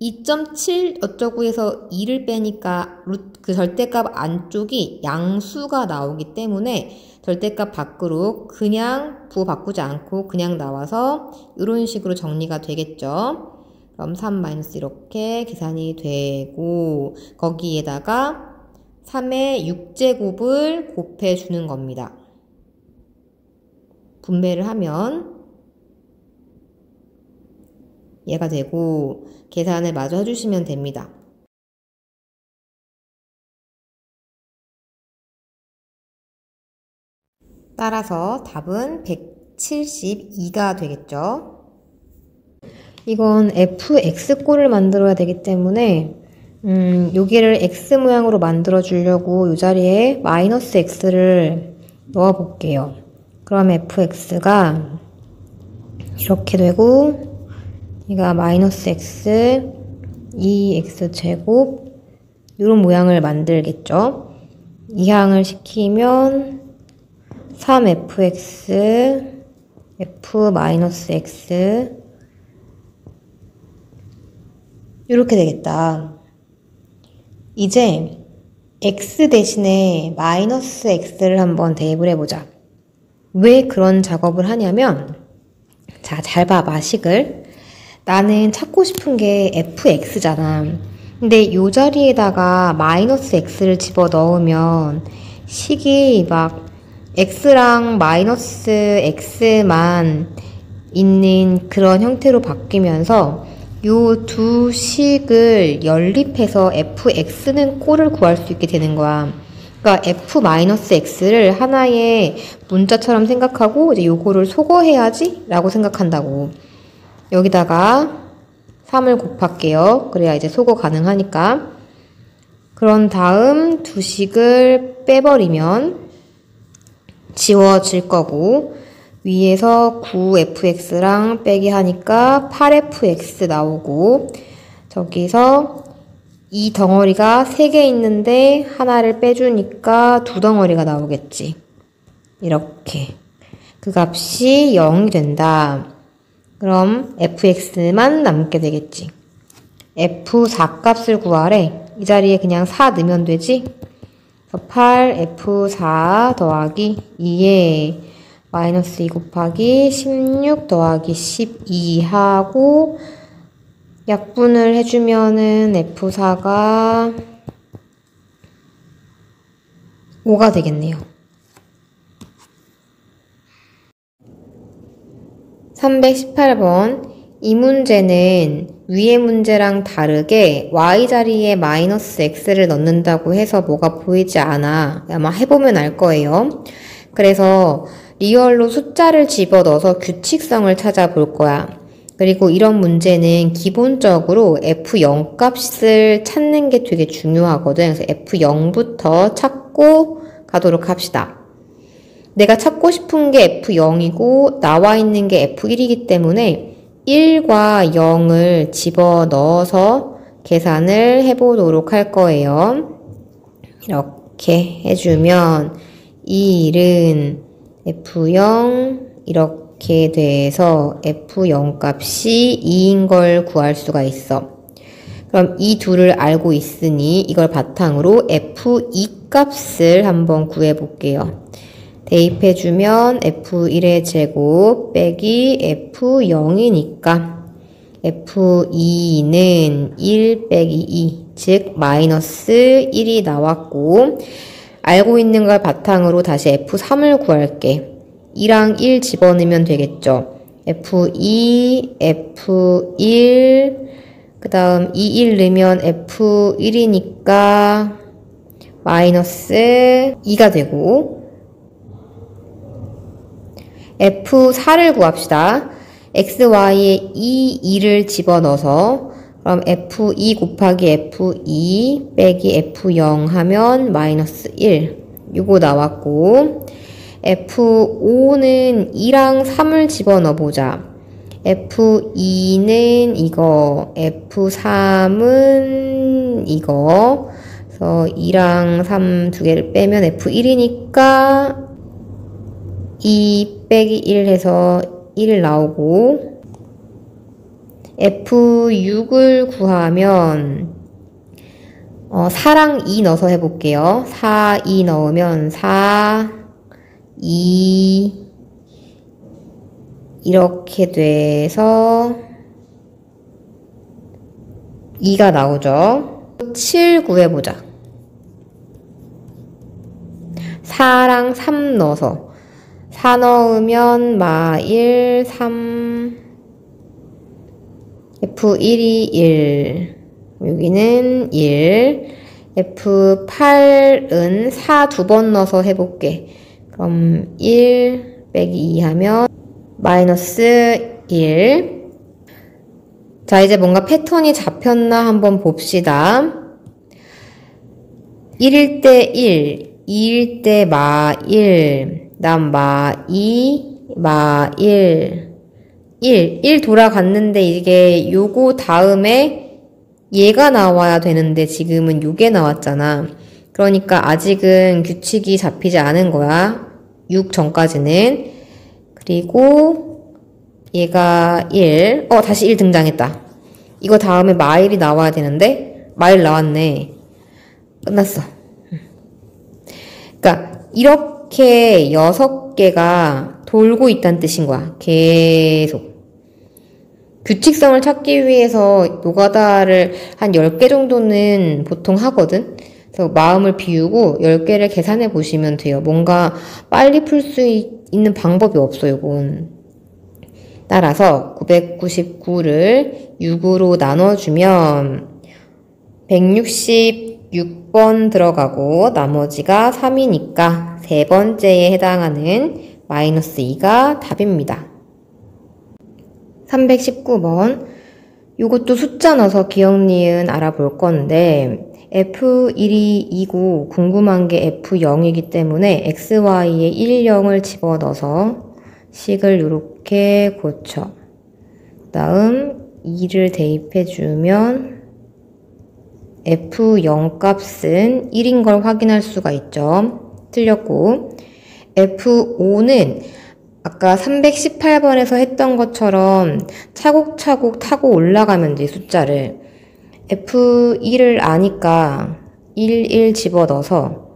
2.7 어쩌고 해서 2를 빼니까 그 절대값 안쪽이 양수가 나오기 때문에 절대값 밖으로 그냥 부호 바꾸지 않고 그냥 나와서 이런 식으로 정리가 되겠죠. 그럼 3 마이너스 이렇게 계산이 되고 거기에다가 3의 6제곱을 곱해주는 겁니다. 분배를 하면 얘가 되고 계산을 마저 해주시면 됩니다. 따라서 답은 172가 되겠죠. 이건 fx꼴을 만들어야 되기 때문에 여기를 x 모양으로 만들어 주려고 이 자리에 마이너스 x를 넣어 볼게요. 그럼 fx가 이렇게 되고 얘가 마이너스 x, 2x제곱 이런 모양을 만들겠죠. 이항을 시키면 3fx, f 마이너스 x 이렇게 되겠다. 이제 x 대신에 마이너스 x를 한번 대입을 해보자. 왜 그런 작업을 하냐면, 자, 잘 봐봐, 식을. 나는 찾고 싶은 게 fx잖아. 근데 요 자리에다가 마이너스 x를 집어 넣으면 식이 막 x랑 마이너스 x만 있는 그런 형태로 바뀌면서 요 두 식을 연립해서 fx는 꼴을 구할 수 있게 되는 거야. 그러니까 f-x를 하나의 문자처럼 생각하고 이제 요거를 소거해야지 라고 생각한다고. 여기다가 3을 곱할게요. 그래야 이제 소거 가능하니까. 그런 다음 두 식을 빼버리면 지워질 거고, 위에서 9fx랑 빼기 하니까 8fx 나오고, 저기서 이 덩어리가 3개 있는데 하나를 빼주니까 2덩어리가 나오겠지. 이렇게. 그 값이 0이 된다. 그럼 fx만 남게 되겠지. f4 값을 구하래. 이 자리에 그냥 4 넣으면 되지. 8f4 더하기 2에 마이너스 2 곱하기 16 더하기 12 하고 약분을 해주면은 f4가 5가 되겠네요. 318번. 이 문제는 위의 문제랑 다르게 y자리에 마이너스 x를 넣는다고 해서 뭐가 보이지 않아. 아마 해보면 알 거예요. 그래서 리얼로 숫자를 집어넣어서 규칙성을 찾아볼 거야. 그리고 이런 문제는 기본적으로 f0 값을 찾는 게 되게 중요하거든. 그래서 f0부터 찾고 가도록 합시다. 내가 찾고 싶은 게 f0이고 나와 있는 게 f1이기 때문에 1과 0을 집어넣어서 계산을 해보도록 할 거예요. 이렇게 해주면 이 1은 f0 이렇게 돼서 f0 값이 2인 걸 구할 수가 있어. 그럼 이 둘을 알고 있으니 이걸 바탕으로 f2 값을 한번 구해 볼게요. 대입해주면 f1의 제곱 빼기 f0이니까 f2는 1 빼기 2, 즉 마이너스 1이 나왔고, 알고 있는 걸 바탕으로 다시 f3을 구할게. 2랑 1 집어넣으면 되겠죠. f2, f1, 그 다음 2, 1 넣으면 f1이니까 마이너스 2가 되고, f4를 구합시다. xy에 2, 2를 집어넣어서 그럼 f2 곱하기 f2 빼기 f0 하면 마이너스 1 요거 나왔고, f5는 2랑 3을 집어넣어보자. f2는 이거, f3은 이거. 그래서 2랑 3 두 개를 빼면 f1이니까 2 빼기 1 해서 1 나오고, f6을 구하면 4랑 2 넣어서 해볼게요. 4, 2 넣으면 4, 2 이렇게 돼서 2가 나오죠. 7 구해보자. 4랑 3 넣어서 4 넣으면 마 1, 3, f1이 1, 여기는 1, f8은 4 두 번 넣어서 해볼게. 그럼 1 빼기 2 하면 마이너스 1. 자, 이제 뭔가 패턴이 잡혔나 한번 봅시다. 1일 때 1, 2일 때 마 1, 다음 마 2, 마 1, 1 돌아갔는데 이게 요거 다음에 얘가 나와야 되는데 지금은 요게 나왔잖아. 그러니까 아직은 규칙이 잡히지 않은 거야. 6 전까지는. 그리고 얘가 1, 다시 1 등장했다. 이거 다음에 마일이 나와야 되는데 마일 나왔네. 끝났어. 그러니까 이렇게 6개가 돌고 있다는 뜻인 거야. 계속. 규칙성을 찾기 위해서 노가다를 한 10개 정도는 보통 하거든. 그래서 마음을 비우고 10개를 계산해 보시면 돼요. 뭔가 빨리 풀 수 있는 방법이 없어요, 이건. 따라서 999를 6으로 나눠주면 166번 들어가고 나머지가 3이니까 세 번째에 해당하는 마이너스 2가 답입니다. 319번. 이것도 숫자 넣어서 기억, 니은 알아볼 건데 F1이 2고 궁금한 게 F0이기 때문에 XY에 1, 0을 집어넣어서 식을 이렇게 고쳐. 그 다음 2를 대입해주면 F0 값은 1인 걸 확인할 수가 있죠. 틀렸고 F5는 아까 318번에서 했던 것처럼 차곡차곡 타고 올라가면 돼, 숫자를. F1을 아니까 1 집어넣어서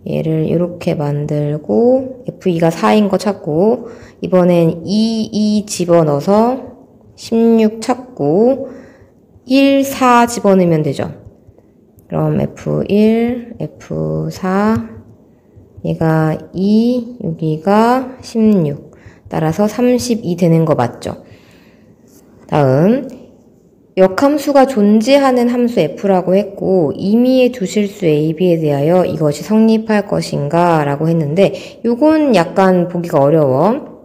얘를 이렇게 만들고 F2가 4인 거 찾고 이번엔 2 집어넣어서 16 찾고 1, 4 집어넣으면 되죠. 그럼 F1, F4 얘가 2, 여기가 16 따라서 32 되는 거 맞죠? 다음 역함수가 존재하는 함수 f라고 했고 임의의 두 실수 a, b에 대하여 이것이 성립할 것인가 라고 했는데 요건 약간 보기가 어려워.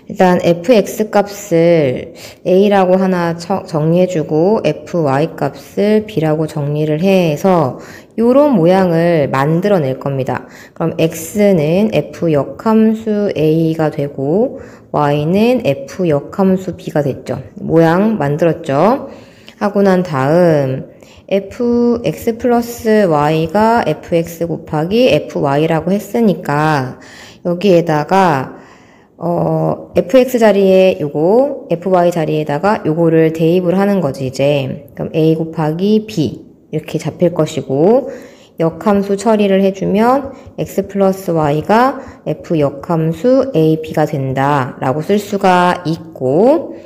일단 fx 값을 a라고 하나 정리해주고 fy 값을 b라고 정리를 해서 요런 모양을 만들어낼 겁니다. 그럼 x는 f 역함수 a가 되고 y는 f 역함수 b가 됐죠. 모양 만들었죠. 하고 난 다음 fx 플러스 y가 fx 곱하기 fy라고 했으니까 여기에다가 fx 자리에 요거, fy 자리에다가 요거를 대입을 하는 거지, 이제. 그럼 a 곱하기 b. 이렇게 잡힐 것이고, 역함수 처리를 해주면 x 플러스 y가 f 역함수 a, b가 된다. 라고 쓸 수가 있고,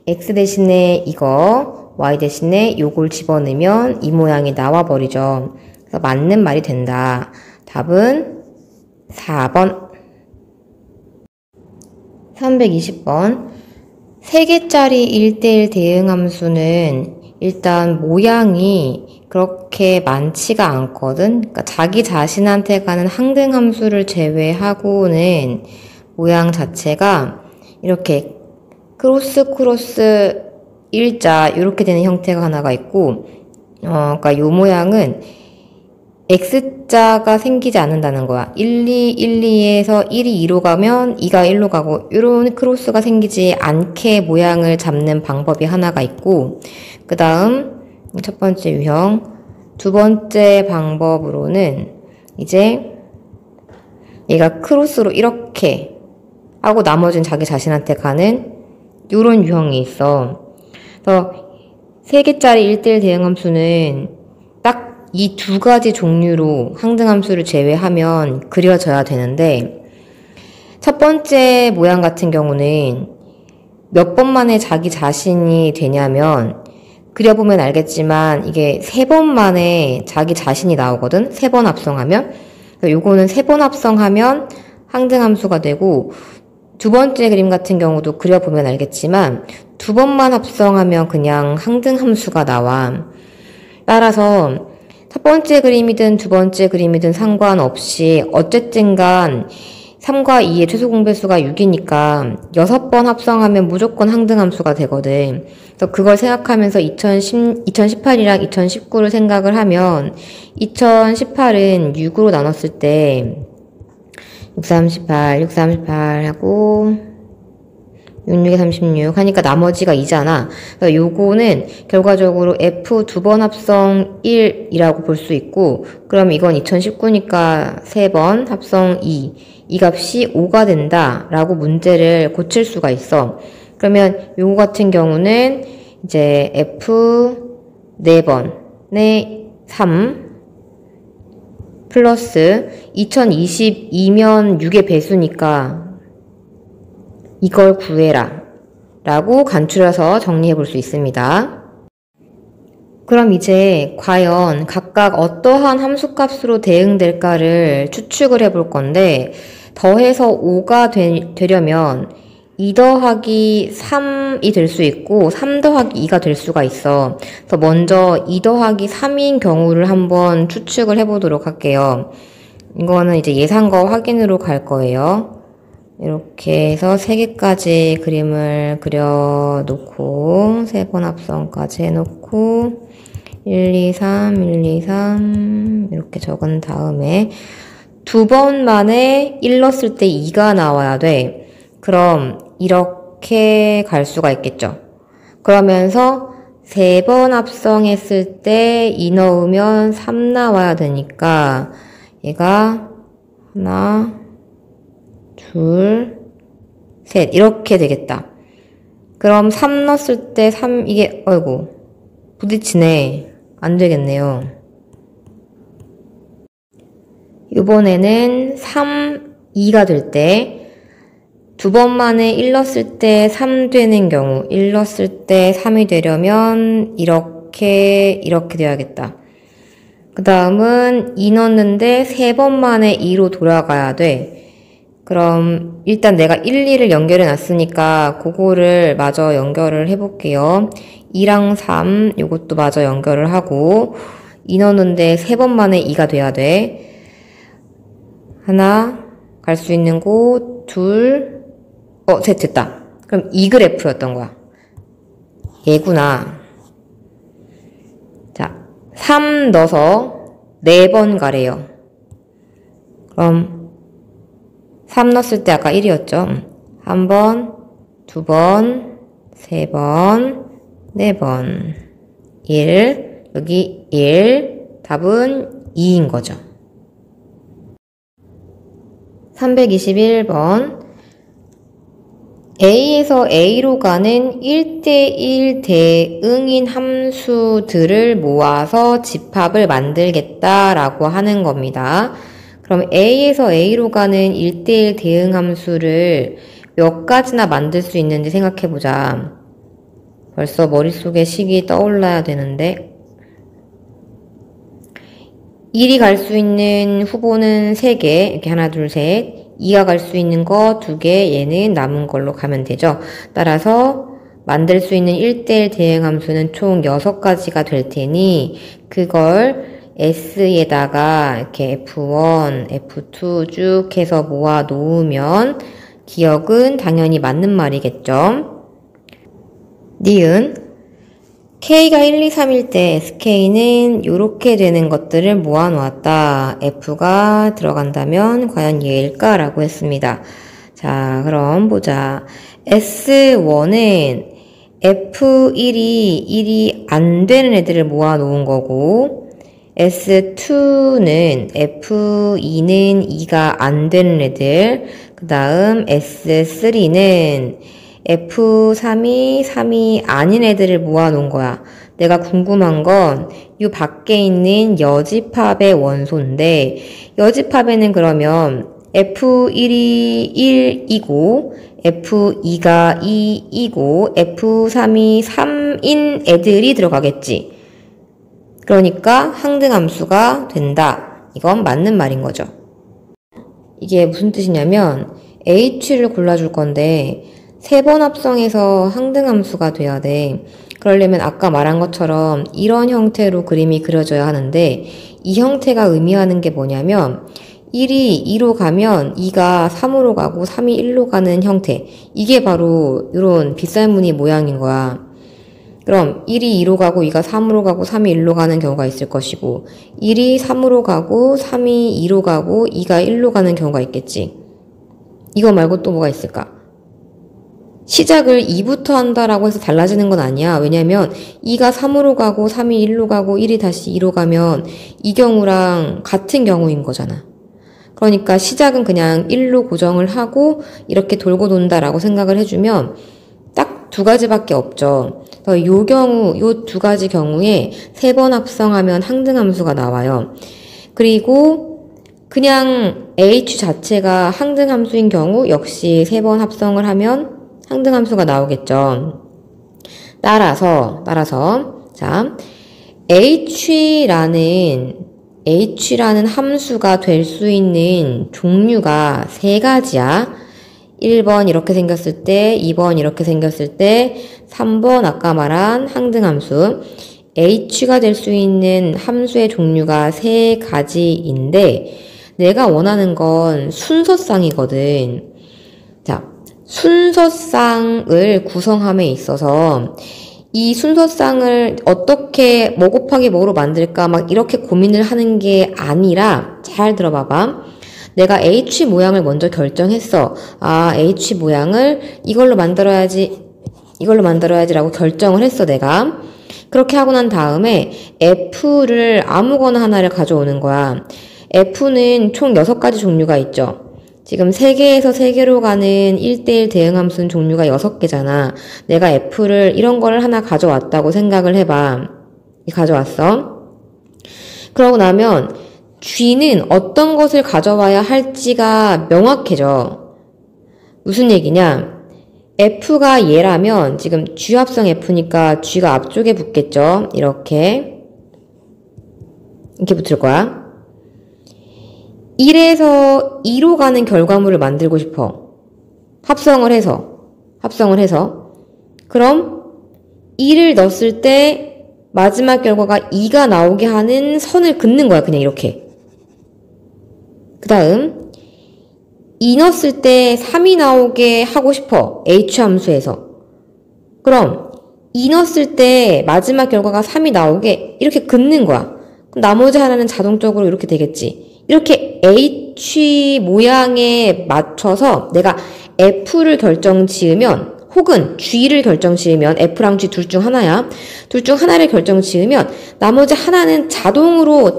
x 대신에 이거, y 대신에 요걸 집어넣으면 이 모양이 나와버리죠. 그래서 맞는 말이 된다. 답은 4번. 320번. 3개짜리 1대1 대응함수는 일단 모양이 그렇게 많지가 않거든. 그러니까 자기 자신한테 가는 항등함수를 제외하고는 모양 자체가 이렇게 크로스 일자 이렇게 되는 형태가 하나가 있고 그러니까 요 모양은 X자가 생기지 않는다는 거야. 1, 2에서 1이 2로 가면 2가 1로 가고 이런 크로스가 생기지 않게 모양을 잡는 방법이 하나가 있고 그 다음 첫 번째 유형 두 번째 방법으로는 이제 얘가 크로스로 이렇게 하고 나머지는 자기 자신한테 가는 이런 유형이 있어. 그래서 3개짜리 1대1 대응함수는 딱 이 두 가지 종류로 항등함수를 제외하면 그려져야 되는데 첫 번째 모양 같은 경우는 몇 번 만에 자기 자신이 되냐면 그려보면 알겠지만 이게 3번 만에 자기 자신이 나오거든. 3번 합성하면. 요거는 3번 합성하면 항등함수가 되고 두 번째 그림 같은 경우도 그려보면 알겠지만 2번만 합성하면 그냥 항등함수가 나와. 따라서 첫 번째 그림이든 두 번째 그림이든 상관없이 어쨌든 간 3과 2의 최소 공배수가 6이니까 6번 합성하면 무조건 항등함수가 되거든. 그래서 그걸 생각하면서 2018이랑 2019를 생각을 하면 2018은 6으로 나눴을 때 638 하고 66에 36 하니까 나머지가 2잖아. 그래서 요거는 결과적으로 F 2번 합성 1이라고 볼 수 있고 그럼 이건 2019니까 3번 합성 2. 이 값이 5가 된다 라고 문제를 고칠 수가 있어. 그러면 요거 같은 경우는 이제 F 4번의 3 플러스 2022면 6의 배수니까 이걸 구해라 라고 간추려서 정리해 볼 수 있습니다. 그럼 이제 과연 각각 어떠한 함수값으로 대응될까를 추측을 해볼 건데, 더해서 5가 되려면 2 더하기 3이 될 수 있고 3 더하기 2가 될 수가 있어. 그래서 먼저 2 더하기 3인 경우를 한번 추측을 해보도록 할게요. 이거는 이제 예상과 확인으로 갈 거예요. 이렇게 해서 3개까지 그림을 그려놓고 3번 합성까지 해놓고 1, 2, 3, 1, 2, 3 이렇게 적은 다음에 2번 만에 1 넣었을 때 2가 나와야 돼. 그럼 이렇게 갈 수가 있겠죠. 그러면서 3번 합성했을 때 2 넣으면 3 나와야 되니까 얘가 하나, 둘, 셋 이렇게 되겠다. 그럼 3 넣었을 때 3 이게 어이구 부딪히네. 안 되겠네요. 이번에는 3, 2가 될 때 2번 만에 1 넣었을 때 3 되는 경우 1 넣었을 때 3이 되려면 이렇게 돼야겠다. 그 다음은 2 넣었는데 3번 만에 2로 돌아가야 돼. 그럼 일단 내가 1, 2를 연결해 놨으니까 그거를 마저 연결을 해볼게요. 2랑 3 요것도 마저 연결을 하고 2 넣었는데 3번 만에 2가 돼야 돼. 하나 갈 수 있는 곳 둘 셋 됐다. 그럼 이 그래프였던 거야. 얘구나. 자, 3 넣어서 4번 가래요. 그럼 3 넣었을 때 아까 1이었죠. 1번, 2번, 3번, 4번. 1, 여기 1, 답은 2인 거죠. 321번. A에서 A로 가는 1대1 대응인 함수들을 모아서 집합을 만들겠다라고 하는 겁니다. 그럼 A에서 A로 가는 1대1 대응 함수를 몇 가지나 만들 수 있는지 생각해보자. 벌써 머릿속에 식이 떠올라야 되는데 1이 갈 수 있는 후보는 3개, 이렇게 하나, 둘, 셋. 2가 갈 수 있는 거 2개, 얘는 남은 걸로 가면 되죠. 따라서 만들 수 있는 1대1 대응 함수는 총 6가지가 될 테니 그걸 S에다가 이렇게 F1, F2 쭉 해서 모아 놓으면 기억은 당연히 맞는 말이겠죠. 니은 K가 1, 2, 3일 때 SK는 이렇게 되는 것들을 모아 놓았다. F가 들어간다면 과연 얘일까? 라고 했습니다. 자, 그럼 보자. S1은 F1이 1이 안 되는 애들을 모아 놓은 거고 S2는 F2는 2가 안 되는 애들, 그 다음 S3는 F3이 3이 아닌 애들을 모아놓은 거야. 내가 궁금한 건 이 밖에 있는 여집합의 원소인데 여집합에는 그러면 F1이 1이고 F2가 2이고 F3이 3인 애들이 들어가겠지. 그러니까 항등함수가 된다. 이건 맞는 말인 거죠. 이게 무슨 뜻이냐면 H를 골라줄 건데 3번 합성해서 항등함수가 돼야 돼. 그러려면 아까 말한 것처럼 이런 형태로 그림이 그려져야 하는데 이 형태가 의미하는 게 뭐냐면 1이 2로 가면 2가 3으로 가고 3이 1로 가는 형태. 이게 바로 이런 빗살무늬 모양인 거야. 그럼 1이 2로 가고 2가 3으로 가고 3이 1로 가는 경우가 있을 것이고 1이 3으로 가고 3이 2로 가고 2가 1로 가는 경우가 있겠지. 이거 말고 또 뭐가 있을까? 시작을 2부터 한다라고 해서 달라지는 건 아니야. 왜냐면 2가 3으로 가고 3이 1로 가고 1이 다시 2로 가면 이 경우랑 같은 경우인 거잖아. 그러니까 시작은 그냥 1로 고정을 하고 이렇게 돌고 돈다라고 생각을 해주면 딱 두 가지밖에 없죠. 요 경우, 요 두 가지 경우에 3번 합성하면 항등함수가 나와요. 그리고 그냥 h 자체가 항등함수인 경우 역시 3번 합성을 하면 항등함수가 나오겠죠. 따라서 자, h라는 함수가 될 수 있는 종류가 3가지야. 1번 이렇게 생겼을 때, 2번 이렇게 생겼을 때, 3번 아까 말한 항등함수. h가 될 수 있는 함수의 종류가 3가지인데, 내가 원하는 건 순서쌍이거든. 자, 순서쌍을 구성함에 있어서 이 순서쌍을 어떻게 뭐 곱하기 뭐로 만들까 막 이렇게 고민을 하는 게 아니라 잘 들어봐봐. 내가 H 모양을 먼저 결정했어. 아, H 모양을 이걸로 만들어야지라고 결정을 했어, 내가. 그렇게 하고 난 다음에 F를 아무거나 하나를 가져오는 거야. F는 총 6가지 종류가 있죠. 지금 3개에서 3개로 가는 1대1 대응함수는 종류가 6개잖아. 내가 F를 이런 거를 하나 가져왔다고 생각을 해봐. 가져왔어. 그러고 나면 G는 어떤 것을 가져와야 할지가 명확해져. 무슨 얘기냐? F가 얘라면 지금 G 합성 F니까 G가 앞쪽에 붙겠죠. 이렇게 붙을 거야. 1에서 2로 가는 결과물을 만들고 싶어. 합성을 해서. 그럼 2를 넣었을 때 마지막 결과가 2가 나오게 하는 선을 긋는 거야. 그냥 이렇게. 그 다음 2 넣었을 때 3이 나오게 하고 싶어. H 함수에서. 그럼 2 넣었을 때 마지막 결과가 3이 나오게 이렇게 긋는 거야. 그럼 나머지 하나는 자동적으로 이렇게 되겠지. 이렇게 H 모양에 맞춰서 내가 F를 결정 지으면 혹은 G를 결정 지으면 F랑 G 둘 중 하나야. 둘 중 하나를 결정 지으면 나머지 하나는 자동으로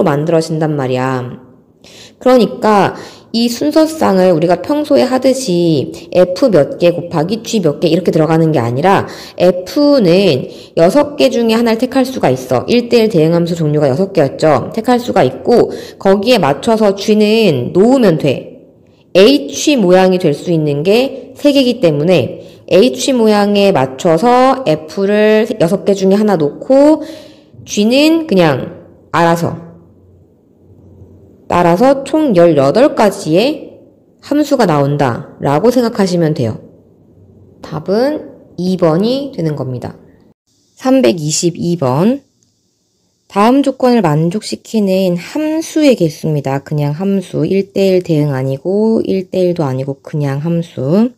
만들어진단 말이야. 그러니까 이 순서쌍을 우리가 평소에 하듯이 F 몇 개 곱하기 G 몇 개 이렇게 들어가는 게 아니라 F는 6개 중에 하나를 택할 수가 있어. 1대1 대응함수 종류가 6개였죠. 택할 수가 있고 거기에 맞춰서 G는 놓으면 돼. H 모양이 될 수 있는 게 3개이기 때문에 H 모양에 맞춰서 F를 6개 중에 하나 놓고 G는 그냥 따라서 총 18가지의 함수가 나온다 라고 생각하시면 돼요. 답은 2번이 되는 겁니다. 322번. 다음 조건을 만족시키는 함수의 개수입니다. 그냥 함수. 1대1 대응 아니고 1대1도 아니고 그냥 함수.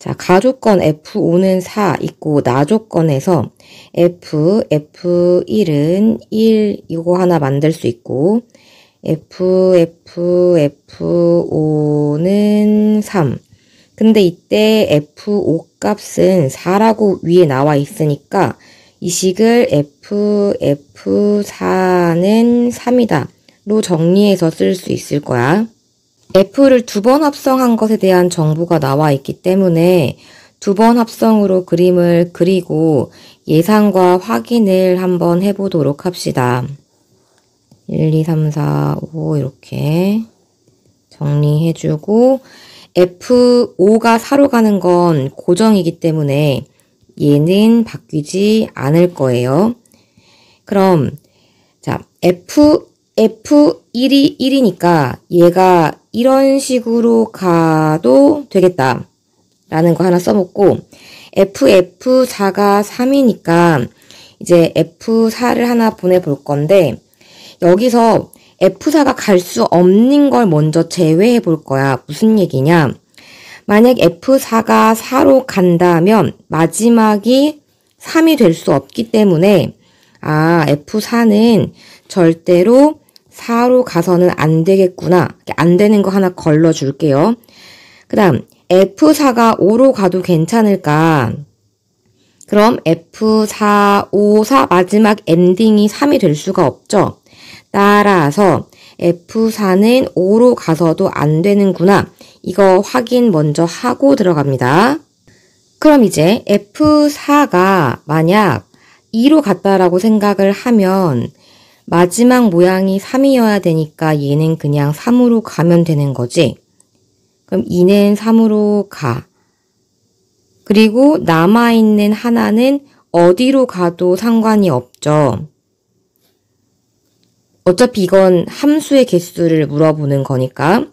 자, 가조건 F5는 4 있고 나조건에서 F1은 1 이거 하나 만들 수 있고 F5는 3. 근데 이때 F5 값은 4라고 위에 나와 있으니까 이 식을 F4는 3이다 로 정리해서 쓸 수 있을 거야. F를 2번 합성한 것에 대한 정보가 나와 있기 때문에 2번 합성으로 그림을 그리고 예상과 확인을 한번 해보도록 합시다. 1, 2, 3, 4, 5 이렇게 정리해주고 F5가 4로 가는 건 고정이기 때문에 얘는 바뀌지 않을 거예요. 그럼 자 F1이 1이니까 얘가 이런 식으로 가도 되겠다 라는 거 하나 써먹고 F4가 3이니까 이제 F4를 하나 보내볼 건데 여기서 F4가 갈 수 없는 걸 먼저 제외해 볼 거야. 무슨 얘기냐? 만약 F4가 4로 간다면 마지막이 3이 될 수 없기 때문에 F4는 절대로 4로 가서는 안 되겠구나. 안 되는 거 하나 걸러 줄게요. 그 다음 F4가 5로 가도 괜찮을까? 그럼 F4, 5, 4 마지막 엔딩이 3이 될 수가 없죠. 따라서 F4는 5로 가서도 안 되는구나. 이거 확인 먼저 하고 들어갑니다. 그럼 이제 F4가 만약 2로 갔다라고 생각을 하면 마지막 모양이 3이어야 되니까 얘는 그냥 3으로 가면 되는 거지. 그럼 2는 3으로 가. 그리고 남아있는 하나는 어디로 가도 상관이 없죠. 어차피 이건 함수의 개수를 물어보는 거니까.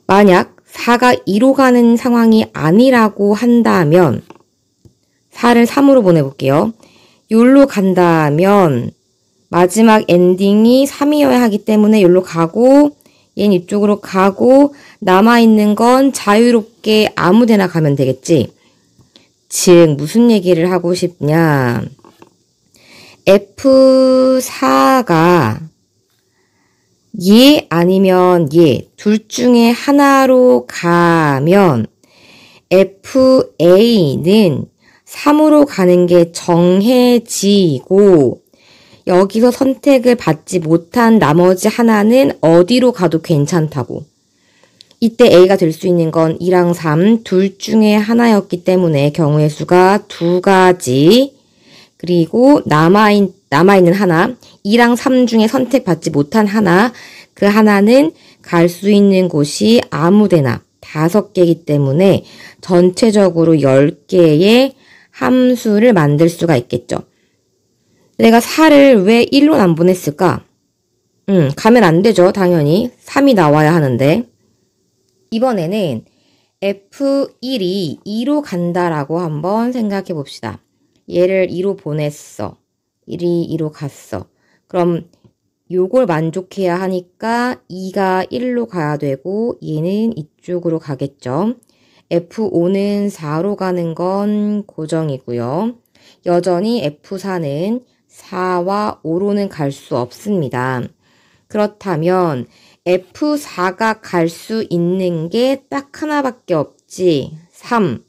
만약 4가 2로 가는 상황이 아니라고 한다면 4를 3으로 보내볼게요. 여기로 간다면 마지막 엔딩이 3이어야 하기 때문에 여기로 가고 얘는 이쪽으로 가고 남아있는 건 자유롭게 아무 데나 가면 되겠지. 즉 무슨 얘기를 하고 싶냐. F4가 얘 아니면 얘 둘 중에 하나로 가면 FA는 3으로 가는 게 정해지고 여기서 선택을 받지 못한 나머지 하나는 어디로 가도 괜찮다고. 이때 A가 될 수 있는 건 2랑 3 둘 중에 하나였기 때문에 경우의 수가 2가지. 그리고 남아있는 하나 2랑 3 중에 선택받지 못한 하나 그 하나는 갈 수 있는 곳이 아무데나 5개이기 때문에 전체적으로 10개의 함수를 만들 수가 있겠죠. 내가 4를 왜 1로 안 보냈을까? 가면 안 되죠. 당연히 3이 나와야 하는데 이번에는 F1이 2로 간다라고 한번 생각해 봅시다. 얘를 2로 보냈어. 1이 2로 갔어. 그럼 요걸 만족해야 하니까 2가 1로 가야 되고 얘는 이쪽으로 가겠죠. F5는 4로 가는 건 고정이고요. 여전히 F4는 4와 5로는 갈 수 없습니다. 그렇다면 F4가 갈 수 있는 게 딱 하나밖에 없지. 3.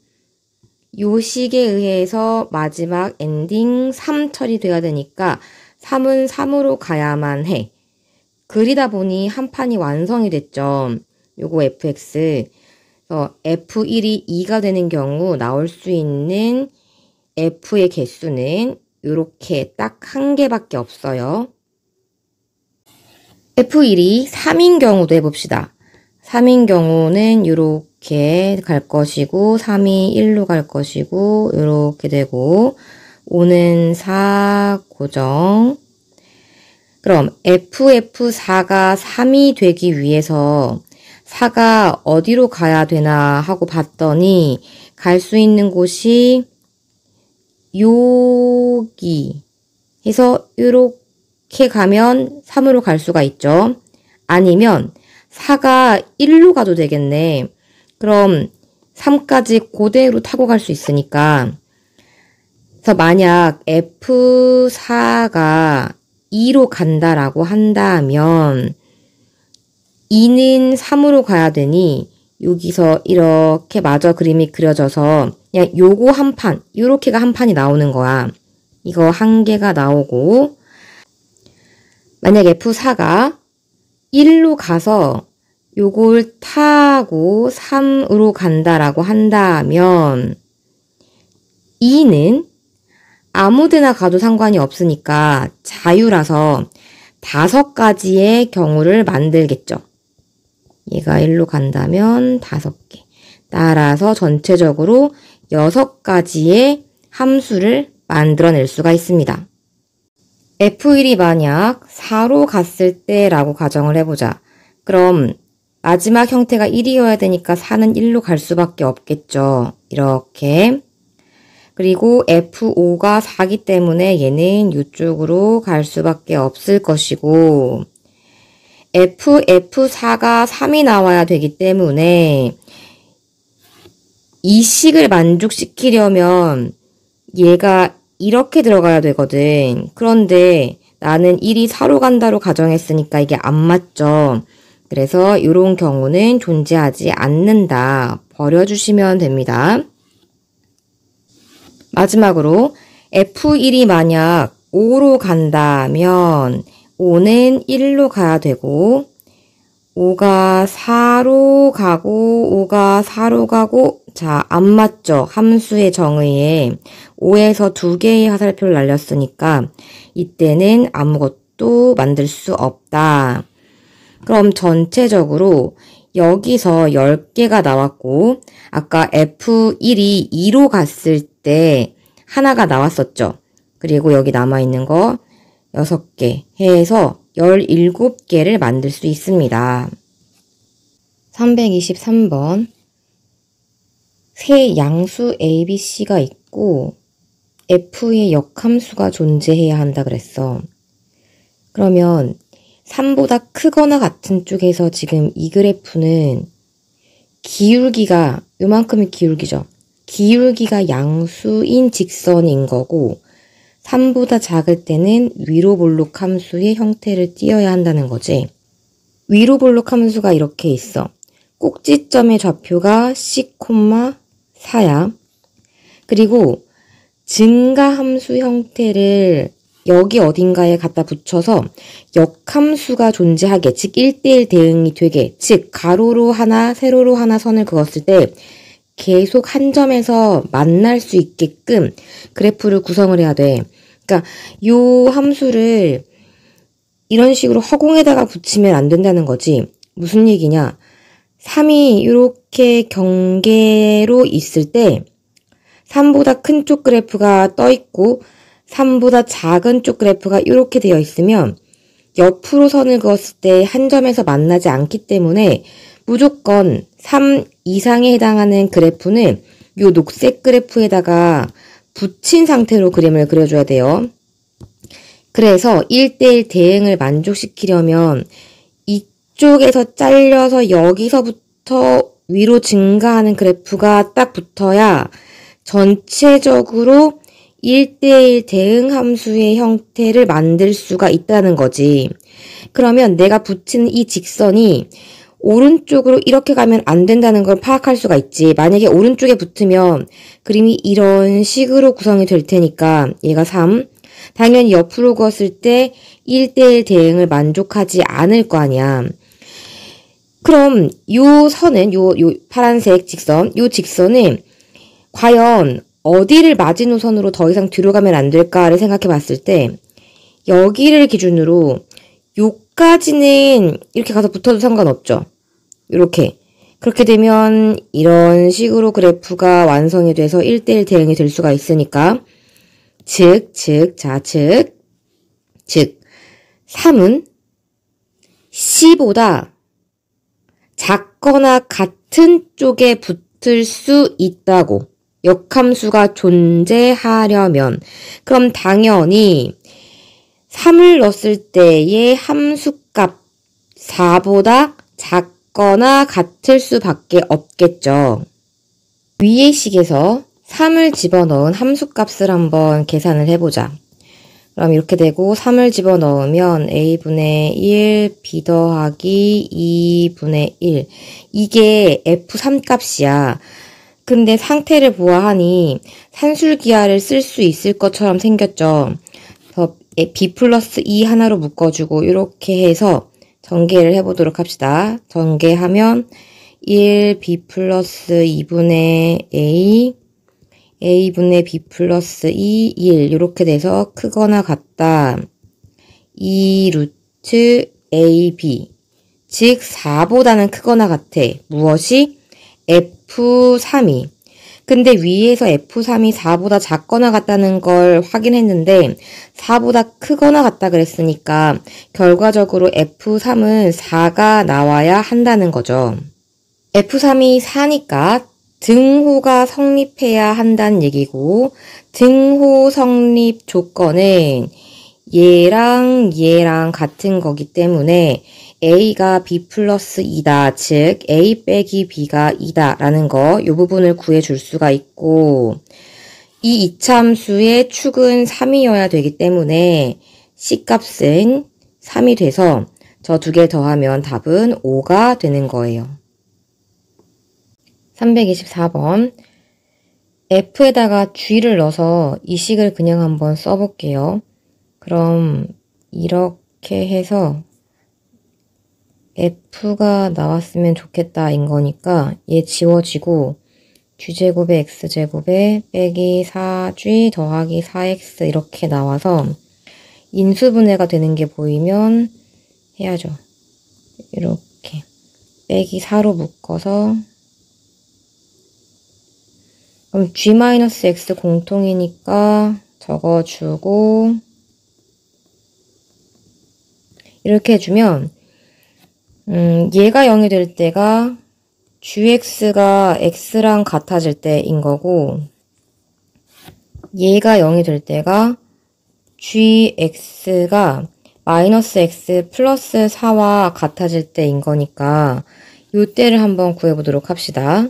요 식에 의해서 마지막 엔딩 3 처리돼야 되니까 3은 3으로 가야만 해. 그리다 보니 한 판이 완성이 됐죠. 요거 fx. 그래서 f1이 2가 되는 경우 나올 수 있는 f의 개수는 요렇게 딱 한 개밖에 없어요. F1이 3인 경우도 해봅시다. 3인 경우는 요렇게 갈 것이고 3이 1로 갈 것이고 요렇게 되고 5는 4 고정. 그럼 FF4가 3이 되기 위해서 4가 어디로 가야 되나 하고 봤더니 갈 수 있는 곳이 여기 해서 요렇게 가면 3으로 갈 수가 있죠. 아니면 4가 1로 가도 되겠네. 그럼 3까지 그대로 타고 갈 수 있으니까. 그래서 만약 F4가 2로 간다라고 한다면 2는 3으로 가야 되니 여기서 이렇게 마저 그림이 그려져서 그냥 요거 한 판, 요렇게가 한 판이 나오는 거야. 이거 한 개가 나오고 만약 F4가 1로 가서 요걸 타고 3으로 간다라고 한다면 2는 아무데나 가도 상관이 없으니까 자유라서 5가지의 경우를 만들겠죠. 얘가 1로 간다면 5개. 따라서 전체적으로 6가지의 함수를 만들어낼 수가 있습니다. F1이 만약 4로 갔을 때라고 가정을 해보자. 그럼 마지막 형태가 1이어야 되니까 4는 1로 갈 수밖에 없겠죠. 이렇게. 그리고 F5가 4기 때문에 얘는 이쪽으로 갈 수밖에 없을 것이고 F4가 3이 나와야 되기 때문에 이 식을 만족시키려면 얘가 이렇게 들어가야 되거든. 그런데 나는 1이 4로 간다로 가정했으니까 이게 안 맞죠. 그래서 이런 경우는 존재하지 않는다. 버려주시면 됩니다. 마지막으로 F1이 만약 5로 간다면 5는 1로 가야 되고 5가 4로 가고 5가 4로 가고 자, 안 맞죠? 함수의 정의에 5에서 2개의 화살표를 날렸으니까 이때는 아무것도 만들 수 없다. 그럼 전체적으로 여기서 10개가 나왔고 아까 F1이 2로 갔을 때 하나가 나왔었죠. 그리고 여기 남아있는 거 6개 해서 17개를 만들 수 있습니다. 323번 세 양수 ABC가 있고 F의 역함수가 존재해야 한다 그랬어. 그러면 3보다 크거나 같은 쪽에서 지금 이 그래프는 기울기가 요만큼의 기울기죠. 기울기가 양수인 직선인 거고 3보다 작을 때는 위로 볼록 함수의 형태를 띄어야 한다는 거지. 위로 볼록 함수가 이렇게 있어. 꼭지점의 좌표가 C,4야. 그리고 증가함수 형태를 여기 어딘가에 갖다 붙여서 역함수가 존재하게, 즉 1대1 대응이 되게, 즉 가로로 하나, 세로로 하나 선을 그었을 때 계속 한 점에서 만날 수 있게끔 그래프를 구성을 해야 돼. 그러니까 요 함수를 이런 식으로 허공에다가 붙이면 안 된다는 거지. 무슨 얘기냐? 3이 이렇게 경계로 있을 때 3보다 큰 쪽 그래프가 떠 있고 3보다 작은 쪽 그래프가 이렇게 되어 있으면 옆으로 선을 그었을 때 한 점에서 만나지 않기 때문에 무조건 3 이상에 해당하는 그래프는 요 녹색 그래프에다가 붙인 상태로 그림을 그려줘야 돼요. 그래서 1대1 대응을 만족시키려면 이쪽에서 잘려서 여기서부터 위로 증가하는 그래프가 딱 붙어야 전체적으로 1대1 대응 함수의 형태를 만들 수가 있다는 거지. 그러면 내가 붙이는 이 직선이 오른쪽으로 이렇게 가면 안 된다는 걸 파악할 수가 있지. 만약에 오른쪽에 붙으면 그림이 이런 식으로 구성이 될 테니까 얘가 3. 당연히 옆으로 그었을 때 1대1 대응을 만족하지 않을 거 아니야. 그럼 요 선은 요 파란색 직선, 요 직선은 과연 어디를 마지노선으로 더 이상 뒤로 가면 안 될까를 생각해 봤을 때 여기를 기준으로 요까지는 이렇게 가서 붙어도 상관없죠. 이렇게. 그렇게 되면 이런 식으로 그래프가 완성이 돼서 1대1 대응이 될 수가 있으니까 즉 3은 C보다 작거나 같은 쪽에 붙을 수 있다고. 역함수가 존재하려면 그럼 당연히 3을 넣었을 때의 함수값 4보다 작거나 같을 수밖에 없겠죠. 위의 식에서 3을 집어넣은 함수값을 한번 계산을 해보자. 그럼 이렇게 되고 3을 집어넣으면 a분의 1, b 더하기 2분의 1 이게 f3 값이야. 근데 상태를 보아하니 산술기하를 쓸 수 있을 것처럼 생겼죠. 그래서 b 플러스 2 하나로 묶어주고 이렇게 해서 전개를 해보도록 합시다. 전개하면 1 b 플러스 2분의 a분의 b 플러스 2, 1 이렇게 돼서 크거나 같다. 2 루트 ab 즉 4보다는 크거나 같아. 무엇이? F3이. 근데 위에서 F3이 4보다 작거나 같다는 걸 확인했는데 4보다 크거나 같다 그랬으니까 결과적으로 F3은 4가 나와야 한다는 거죠. F3이 4니까 등호가 성립해야 한다는 얘기고 등호 성립 조건은 얘랑 같은 거기 때문에 a가 b 플러스 2다. 즉 a 빼기 b가 2다 라는 거 이 부분을 구해줄 수가 있고 이 이차함수의 축은 3이어야 되기 때문에 c값은 3이 돼서 저 두 개 더하면 답은 5가 되는 거예요. 324번 f에다가 g를 넣어서 이 식을 그냥 한번 써볼게요. 그럼 이렇게 해서 F가 나왔으면 좋겠다 인 거니까 얘 지워지고 G제곱에 X제곱에 빼기 4G 더하기 4X 이렇게 나와서 인수분해가 되는 게 보이면 해야죠. 이렇게 빼기 4로 묶어서 그럼 G-X 공통이니까 적어주고 이렇게 해주면 얘가 0이 될 때가 GX가 X랑 같아질 때인 거고 얘가 0이 될 때가 GX가 마이너스 X 플러스 4와 같아질 때인 거니까 요때를 한번 구해보도록 합시다.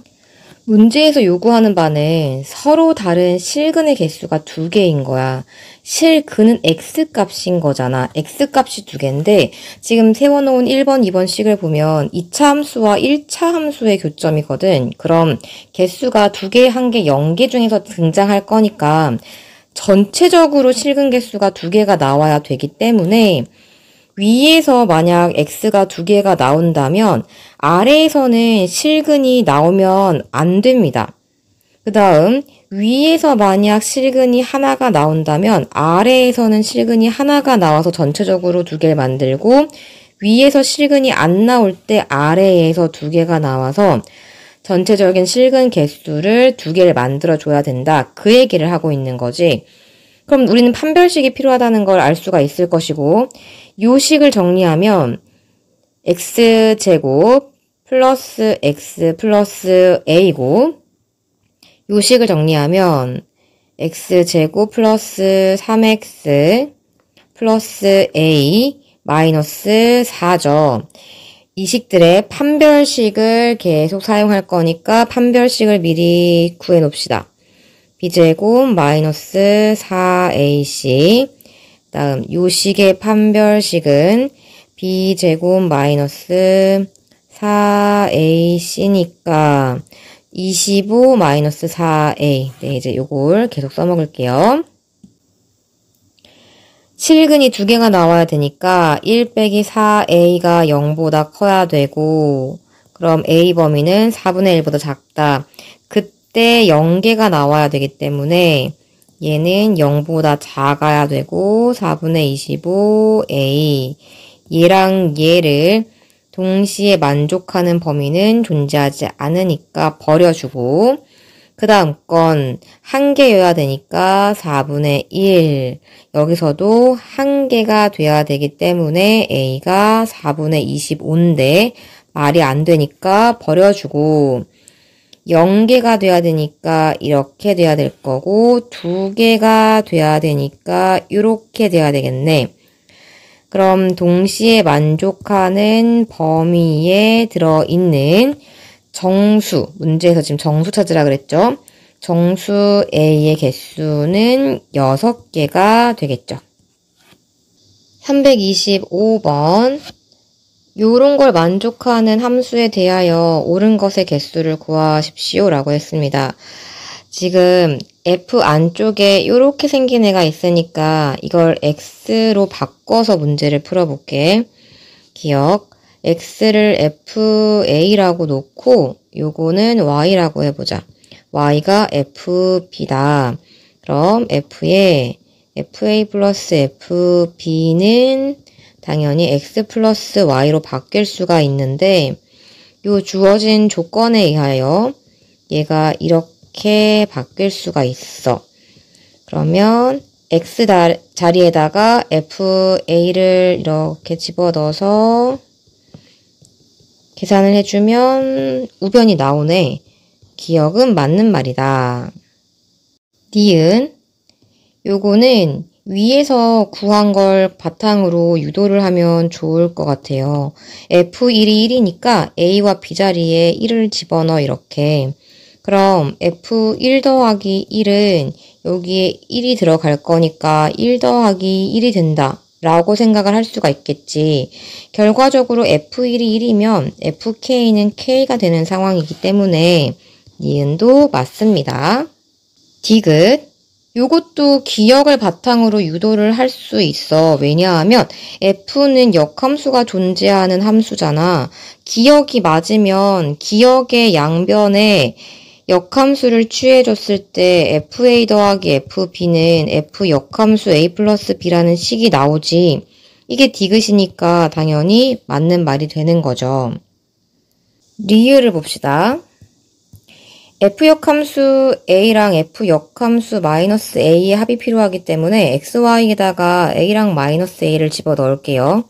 문제에서 요구하는 바는 서로 다른 실근의 개수가 2개인 거야. 실근은 X값인 거잖아. X값이 2개인데 지금 세워놓은 1번, 2번식을 보면 2차 함수와 1차 함수의 교점이거든. 그럼 개수가 2개, 1개, 0개 중에서 등장할 거니까 전체적으로 실근 개수가 2개가 나와야 되기 때문에 위에서 만약 X가 2개가 나온다면 아래에서는 실근이 나오면 안 됩니다. 그 다음 위에서 만약 실근이 하나가 나온다면 아래에서는 실근이 하나가 나와서 전체적으로 2개를 만들고 위에서 실근이 안 나올 때 아래에서 2개가 나와서 전체적인 실근 개수를 2개를 만들어줘야 된다. 그 얘기를 하고 있는 거지. 그럼 우리는 판별식이 필요하다는 걸 알 수가 있을 것이고 요 식을 정리하면 x제곱 플러스 x 플러스 a고 요 식을 정리하면 x제곱 플러스 3x 플러스 a 마이너스 4죠. 이 식들의 판별식을 계속 사용할 거니까 판별식을 미리 구해 놓읍시다. b제곱 마이너스 4ac 다음 요 식의 판별식은 b제곱 마이너스 4ac니까 25 마이너스 4a 네, 이제 요걸 계속 써먹을게요. 실근이 2개가 나와야 되니까 1 빼기 4a가 0보다 커야 되고 그럼 a 범위는 4분의 1보다 작다. 그때 0개가 나와야 되기 때문에 얘는 0보다 작아야 되고 4분의 25a 얘랑 얘를 동시에 만족하는 범위는 존재하지 않으니까 버려주고 그 다음 건 1개여야 되니까 4분의 1 여기서도 1개가 돼야 되기 때문에 a가 4분의 25인데 말이 안 되니까 버려주고 0개가 돼야 되니까 이렇게 돼야 될 거고 2개가 돼야 되니까 이렇게 돼야 되겠네. 그럼 동시에 만족하는 범위에 들어있는 정수, 문제에서 지금 정수 찾으라 그랬죠? 정수 A의 개수는 6개가 되겠죠. 325번 요런 걸 만족하는 함수에 대하여 옳은 것의 개수를 구하십시오 라고 했습니다. 지금 F 안쪽에 요렇게 생긴 애가 있으니까 이걸 X로 바꿔서 문제를 풀어볼게. 기억, X를 FA라고 놓고 요거는 Y라고 해보자. Y가 FB다. 그럼 F에 FA 플러스 FB는 당연히 X 플러스 Y로 바뀔 수가 있는데 요 주어진 조건에 의하여 얘가 이렇게 바뀔 수가 있어. 그러면 X 자리에다가 FA를 이렇게 집어넣어서 계산을 해주면 우변이 나오네. 기억은 맞는 말이다. 니은 요거는 위에서 구한 걸 바탕으로 유도를 하면 좋을 것 같아요. F1이 1이니까 A와 B 자리에 1을 집어넣어 이렇게. 그럼 F1 더하기 1은 여기에 1이 들어갈 거니까 1 더하기 1이 된다 라고 생각을 할 수가 있겠지. 결과적으로 F1이 1이면 FK는 K가 되는 상황이기 때문에 니은도 맞습니다. 디귿 요것도 기억을 바탕으로 유도를 할 수 있어. 왜냐하면 F는 역함수가 존재하는 함수잖아. 기억이 맞으면 기억의 양변에 역함수를 취해줬을 때 FA 더하기 FB는 F 역함수 A 플러스 B라는 식이 나오지. 이게 디귿이니까 당연히 맞는 말이 되는 거죠. 리을을 봅시다. F 역함수 A랑 F 역함수 마이너스 A의 합이 필요하기 때문에 XY에다가 A랑 마이너스 A를 집어 넣을게요.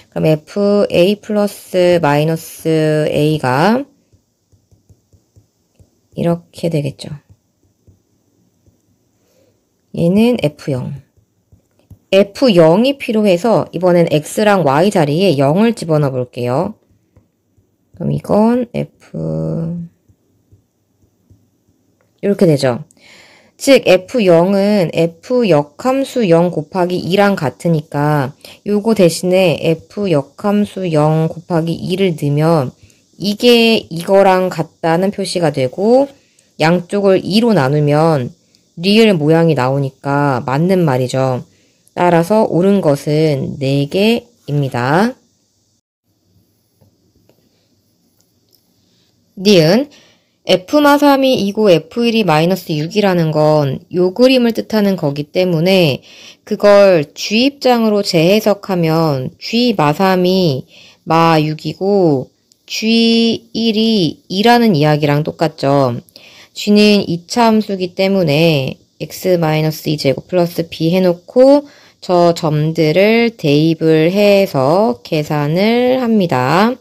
그럼 F A 플러스 마이너스 A가 이렇게 되겠죠. 얘는 F0. F0이 필요해서 이번엔 X랑 Y 자리에 0을 집어넣어 볼게요. 그럼 이건 이렇게 되죠. 즉 F0은 F 역함수 0 곱하기 2랑 같으니까 요거 대신에 F 역함수 0 곱하기 2를 넣으면 이게 이거랑 같다는 표시가 되고 양쪽을 2로 나누면 리을 모양이 나오니까 맞는 말이죠. 따라서 옳은 것은 4개입니다. 니은 F마3이 2고 F1이 마이너스 6이라는 건 요 그림을 뜻하는 거기 때문에 그걸 G 입장으로 재해석하면 G마3이 마6이고 G1이 2라는 이야기랑 똑같죠. G는 2차 함수기 때문에 x-2제곱 플러스 b 해놓고 저 점들을 대입을 해서 계산을 합니다.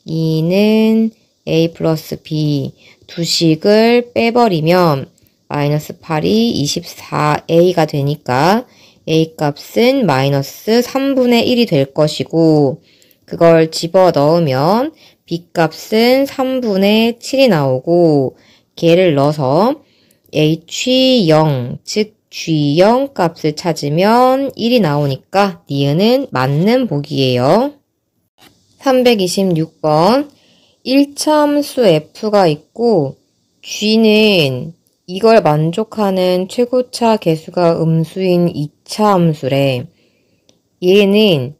2는 a 플러스 b 두 식을 빼버리면 마이너스 8이 24a가 되니까 a 값은 마이너스 3분의 1이 될 것이고 그걸 집어넣으면 b 값은 3분의 7이 나오고 걔를 넣어서 h0 즉 g0 값을 찾으면 1이 나오니까 니은은 맞는 보기예요. 326번 1차 함수 f가 있고 g는 이걸 만족하는 최고차 개수가 음수인 2차 함수래. 얘는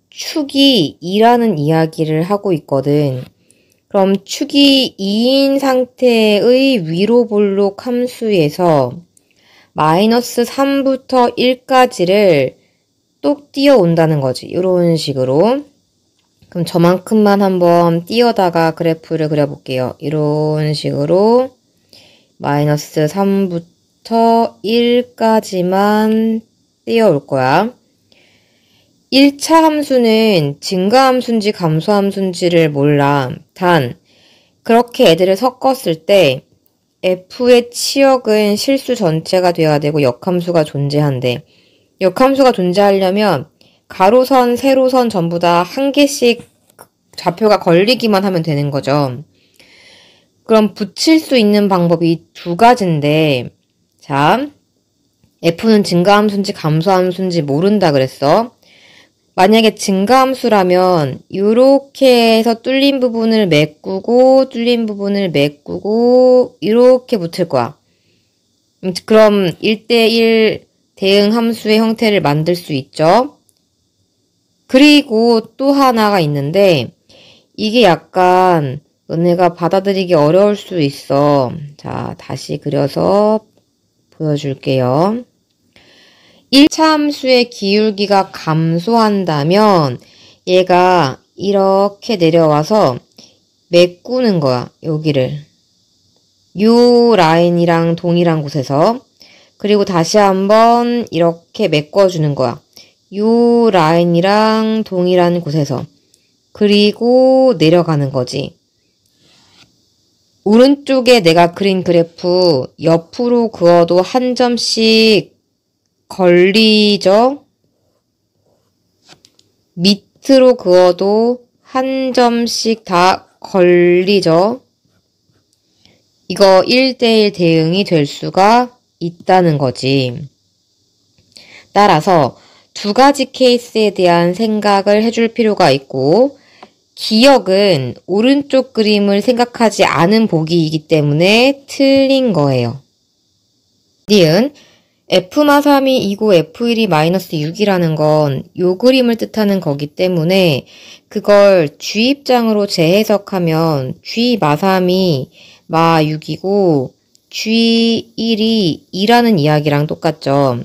축이 2라는 이야기를 하고 있거든. 그럼 축이 2인 상태의 위로 볼록 함수에서 마이너스 3부터 1까지를 똑 띄어온다는 거지. 이런 식으로. 그럼 저만큼만 한번 띄어다가 그래프를 그려볼게요. 이런 식으로 마이너스 3부터 1까지만 띄어올 거야. 1차 함수는 증가함수인지 감소함수인지를 몰라. 단 그렇게 애들을 섞었을 때 f의 치역은 실수 전체가 돼야 되고 역함수가 존재한대. 역함수가 존재하려면 가로선, 세로선 전부 다 한 개씩 좌표가 걸리기만 하면 되는 거죠. 그럼 붙일 수 있는 방법이 두 가지인데 자, f는 증가함수인지 감소함수인지 모른다 그랬어. 만약에 증가함수라면 이렇게 해서 뚫린 부분을 메꾸고 뚫린 부분을 메꾸고 이렇게 붙을 거야. 그럼 1대1 대응 함수의 형태를 만들 수 있죠. 그리고 또 하나가 있는데 이게 약간 너네가 받아들이기 어려울 수 있어. 자, 다시 그려서 보여줄게요. 1차 함수의 기울기가 감소한다면 얘가 이렇게 내려와서 메꾸는 거야. 여기를. 요 라인이랑 동일한 곳에서. 그리고 다시 한번 이렇게 메꿔주는 거야. 요 라인이랑 동일한 곳에서. 그리고 내려가는 거지. 오른쪽에 내가 그린 그래프 옆으로 그어도 한 점씩 걸리죠? 밑으로 그어도 한 점씩 다 걸리죠? 이거 1대1 대응이 될 수가 있다는 거지. 따라서 두 가지 케이스에 대한 생각을 해줄 필요가 있고 기억은 오른쪽 그림을 생각하지 않은 보기이기 때문에 틀린 거예요. 니은 F마3이 2고 F1이 마이너스 6이라는 건 요 그림을 뜻하는 거기 때문에 그걸 G 입장으로 재해석하면 G마3이 마 6이고 G1이 2라는 이야기랑 똑같죠.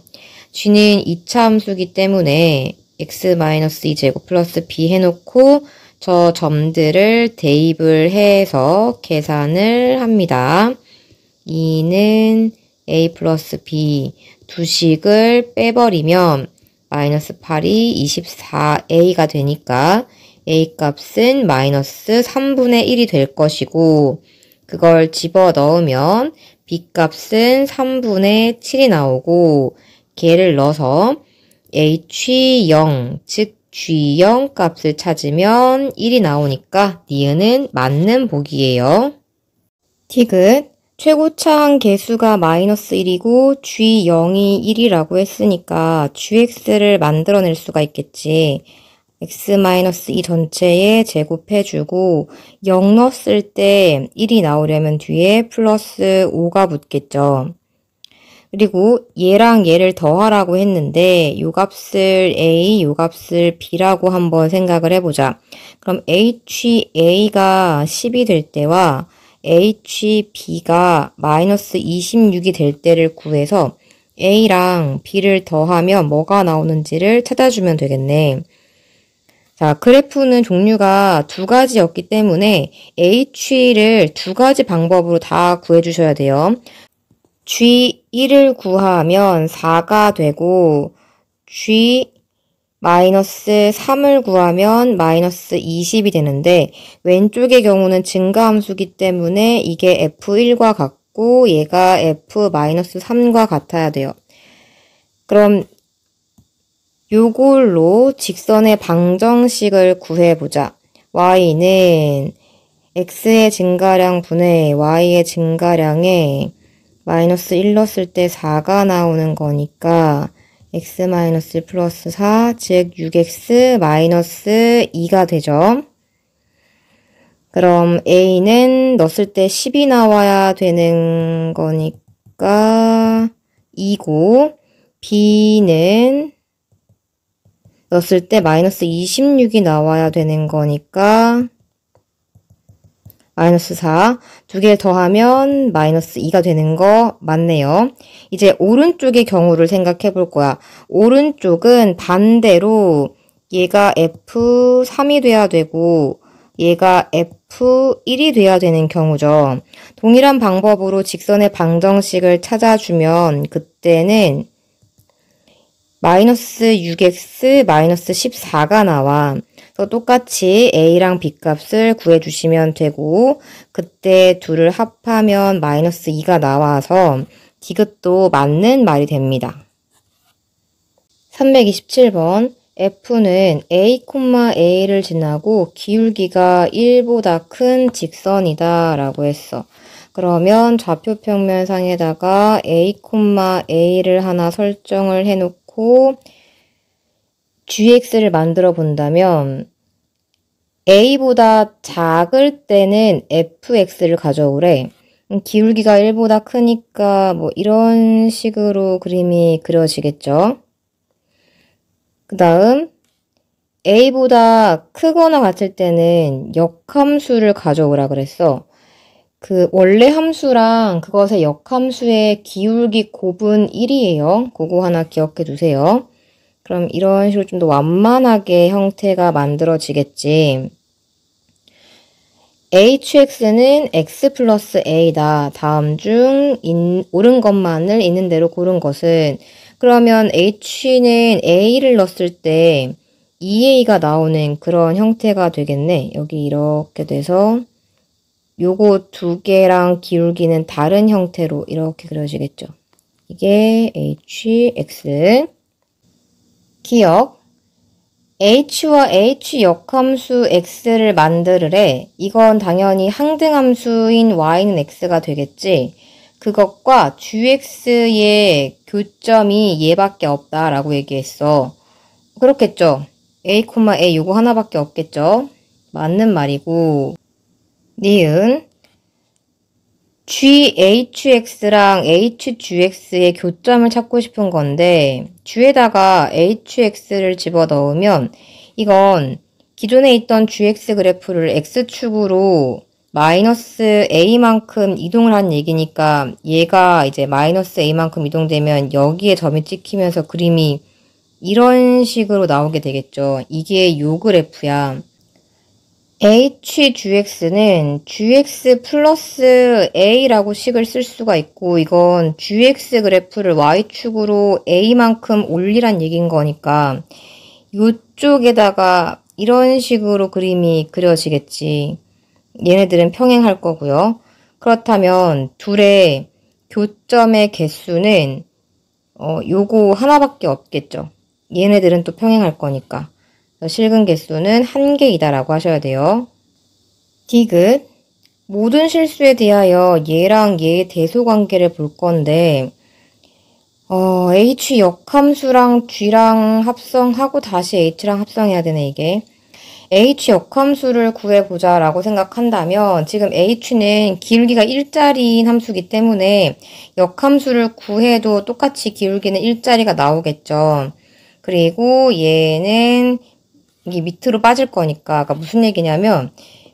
G는 2차 함수기 때문에 x-2제곱 플러스 b 해놓고 저 점들을 대입을 해서 계산을 합니다. 2는 a 플러스 b 두 식을 빼버리면 마이너스 8이 24a가 되니까 a 값은 마이너스 3분의 1이 될 것이고 그걸 집어넣으면 b 값은 3분의 7이 나오고 걔를 넣어서 h0 즉 g0 값을 찾으면 1이 나오니까 니은은 맞는 보기예요. 티귿 최고차항 개수가 마이너스 1이고 G0이 1이라고 했으니까 GX를 만들어낼 수가 있겠지. X-2 전체에 제곱해주고 0 넣었을 때 1이 나오려면 뒤에 플러스 5가 붙겠죠. 그리고 얘랑 얘를 더하라고 했는데 요 값을 A, 요 값을 B라고 한번 생각을 해보자. 그럼 HA가 10이 될 때와 HB가 마이너스 26이 될 때를 구해서 A랑 B를 더하면 뭐가 나오는지를 찾아주면 되겠네. 자, 그래프는 종류가 두 가지였기 때문에 H를 두 가지 방법으로 다 구해주셔야 돼요. G1을 구하면 4가 되고 G-3을 구하면 마이너스 20이 되는데 왼쪽의 경우는 증가함수기 때문에 이게 F1과 같고 얘가 F-3과 같아야 돼요. 그럼 요걸로 직선의 방정식을 구해보자. y는 x의 증가량 분의 y의 증가량에 마이너스 1 넣었을 때 4가 나오는 거니까 x-1 플러스 4, 즉 6x 마이너스 2가 되죠. 그럼 a는 넣었을 때 10이 나와야 되는 거니까 2고 b는 넣었을 때 마이너스 26이 나와야 되는 거니까 마이너스 4. 두 개 더하면 마이너스 2가 되는 거 맞네요. 이제 오른쪽의 경우를 생각해 볼 거야. 오른쪽은 반대로 얘가 F3이 돼야 되고 얘가 F1이 돼야 되는 경우죠. 동일한 방법으로 직선의 방정식을 찾아주면 그때는 마이너스 6x 마이너스 14가 나와. 똑같이 a랑 b 값을 구해주시면 되고 그때 둘을 합하면 마이너스 2가 나와서 디귿도 맞는 말이 됩니다. 327번 f는 a, a를 지나고 기울기가 1보다 큰 직선이다 라고 했어. 그러면 좌표평면상에다가 a, a를 하나 설정을 해놓고 gx를 만들어 본다면 a보다 작을 때는 fx를 가져오래. 기울기가 1보다 크니까 뭐 이런 식으로 그림이 그려지겠죠. 그 다음 a보다 크거나 같을 때는 역함수를 가져오라 그랬어. 그 원래 함수랑 그것의 역함수의 기울기 곱은 1이에요. 그거 하나 기억해 두세요. 그럼 이런 식으로 좀 더 완만하게 형태가 만들어지겠지. hx는 x 플러스 a다. 다음 중 옳은 것만을 있는 대로 고른 것은 그러면 h는 a를 넣었을 때 2a가 나오는 그런 형태가 되겠네. 여기 이렇게 돼서 요거 두 개랑 기울기는 다른 형태로 이렇게 그려지겠죠. 이게 hx. 기억. h와 h 역함수 x를 만들으래. 이건 당연히 항등함수인 y는 x가 되겠지. 그것과 gx의 교점이 얘밖에 없다라고 얘기했어. 그렇겠죠. a, a 요거 하나밖에 없겠죠. 맞는 말이고 니은 GHX랑 HGX의 교점을 찾고 싶은 건데 G에다가 HX를 집어넣으면 이건 기존에 있던 GX 그래프를 X축으로 마이너스 a만큼 이동을 한 얘기니까 얘가 이제 마이너스 a만큼 이동되면 여기에 점이 찍히면서 그림이 이런 식으로 나오게 되겠죠. 이게 요 그래프야. HGX는 GX 플러스 A라고 식을 쓸 수가 있고 이건 GX 그래프를 Y축으로 A만큼 올리란 얘기인 거니까 이쪽에다가 이런 식으로 그림이 그려지겠지. 얘네들은 평행할 거고요. 그렇다면 둘의 교점의 개수는 요거 하나밖에 없겠죠. 얘네들은 또 평행할 거니까. 실근 개수는 1개이다라고 하셔야 돼요. 디귿. 모든 실수에 대하여 얘랑 얘의 대소관계를 볼 건데 H 역함수랑 G랑 합성하고 다시 H랑 합성해야 되네 이게. H 역함수를 구해보자 라고 생각한다면 지금 H는 기울기가 1짜리인 함수기 때문에 역함수를 구해도 똑같이 기울기는 1짜리가 나오겠죠. 그리고 얘는 이게 밑으로 빠질 거니까 그러니까 무슨 얘기냐면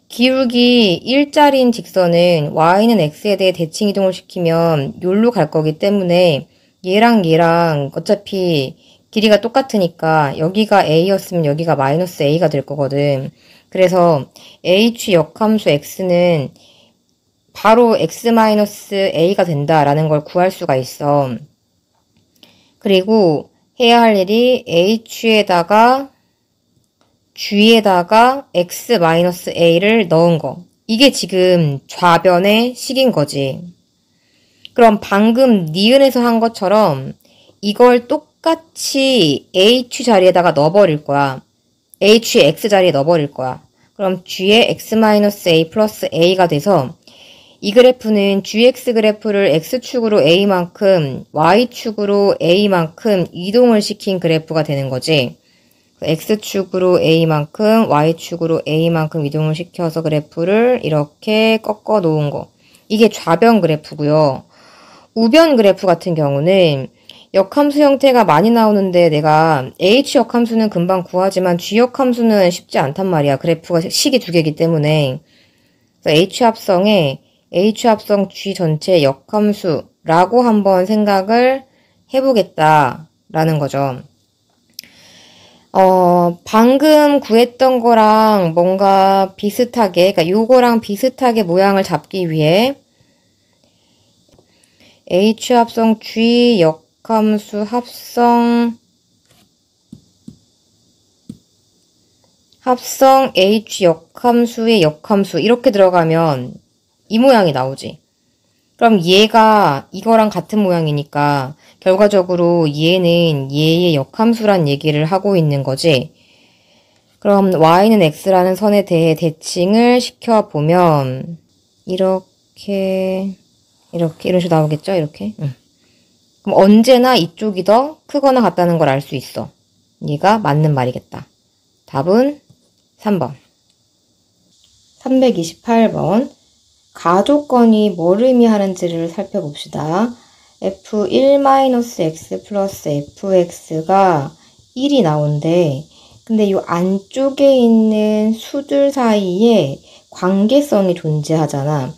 기울기 1짜리인 직선은 y는 x에 대해 대칭 이동을 시키면 요로 갈 거기 때문에 얘랑 얘랑 어차피 길이가 똑같으니까 여기가 a였으면 여기가 마이너스 a가 될 거거든. 그래서 h 역함수 x는 바로 x 마이너스 a가 된다라는 걸 구할 수가 있어. 그리고 해야 할 일이 h에다가 g에다가 x-a를 넣은 거. 이게 지금 좌변의 식인 거지. 그럼 방금 니은에서 한 것처럼 이걸 똑같이 h 자리에다가 넣어버릴 거야. h의 x 자리에 넣어버릴 거야. 그럼 g의 x-a 플러스 a가 돼서 이 그래프는 gx 그래프를 x축으로 a만큼 y축으로 a만큼 이동을 시킨 그래프가 되는 거지. x축으로 a만큼 y축으로 a만큼 이동을 시켜서 그래프를 이렇게 꺾어 놓은 거. 이게 좌변 그래프고요. 우변 그래프 같은 경우는 역함수 형태가 많이 나오는데 내가 h 역함수는 금방 구하지만 g 역함수는 쉽지 않단 말이야. 그래프가 식이 두 개이기 때문에. 그래서 h 합성 g 전체 역함수라고 한번 생각을 해보겠다라는 거죠. 방금 구했던 거랑 뭔가 비슷하게, 그러니까 요거랑 비슷하게 모양을 잡기 위해 H 합성 G 역함수 합성 H 역함수의 역함수 이렇게 들어가면 이 모양이 나오지. 그럼 얘가 이거랑 같은 모양이니까 결과적으로 얘는 얘의 역함수란 얘기를 하고 있는 거지. 그럼 y는 x라는 선에 대해 대칭을 시켜보면 이렇게 이런 식으로 나오겠죠? 이렇게. 그럼 언제나 이쪽이 더 크거나 같다는 걸 알 수 있어. 얘가 맞는 말이겠다. 답은 3번. 328번. 가조건이 뭘 의미하는지를 살펴봅시다. f1-x 플러스 fx가 1이 나온대. 근데 이 안쪽에 있는 수들 사이에 관계성이 존재하잖아.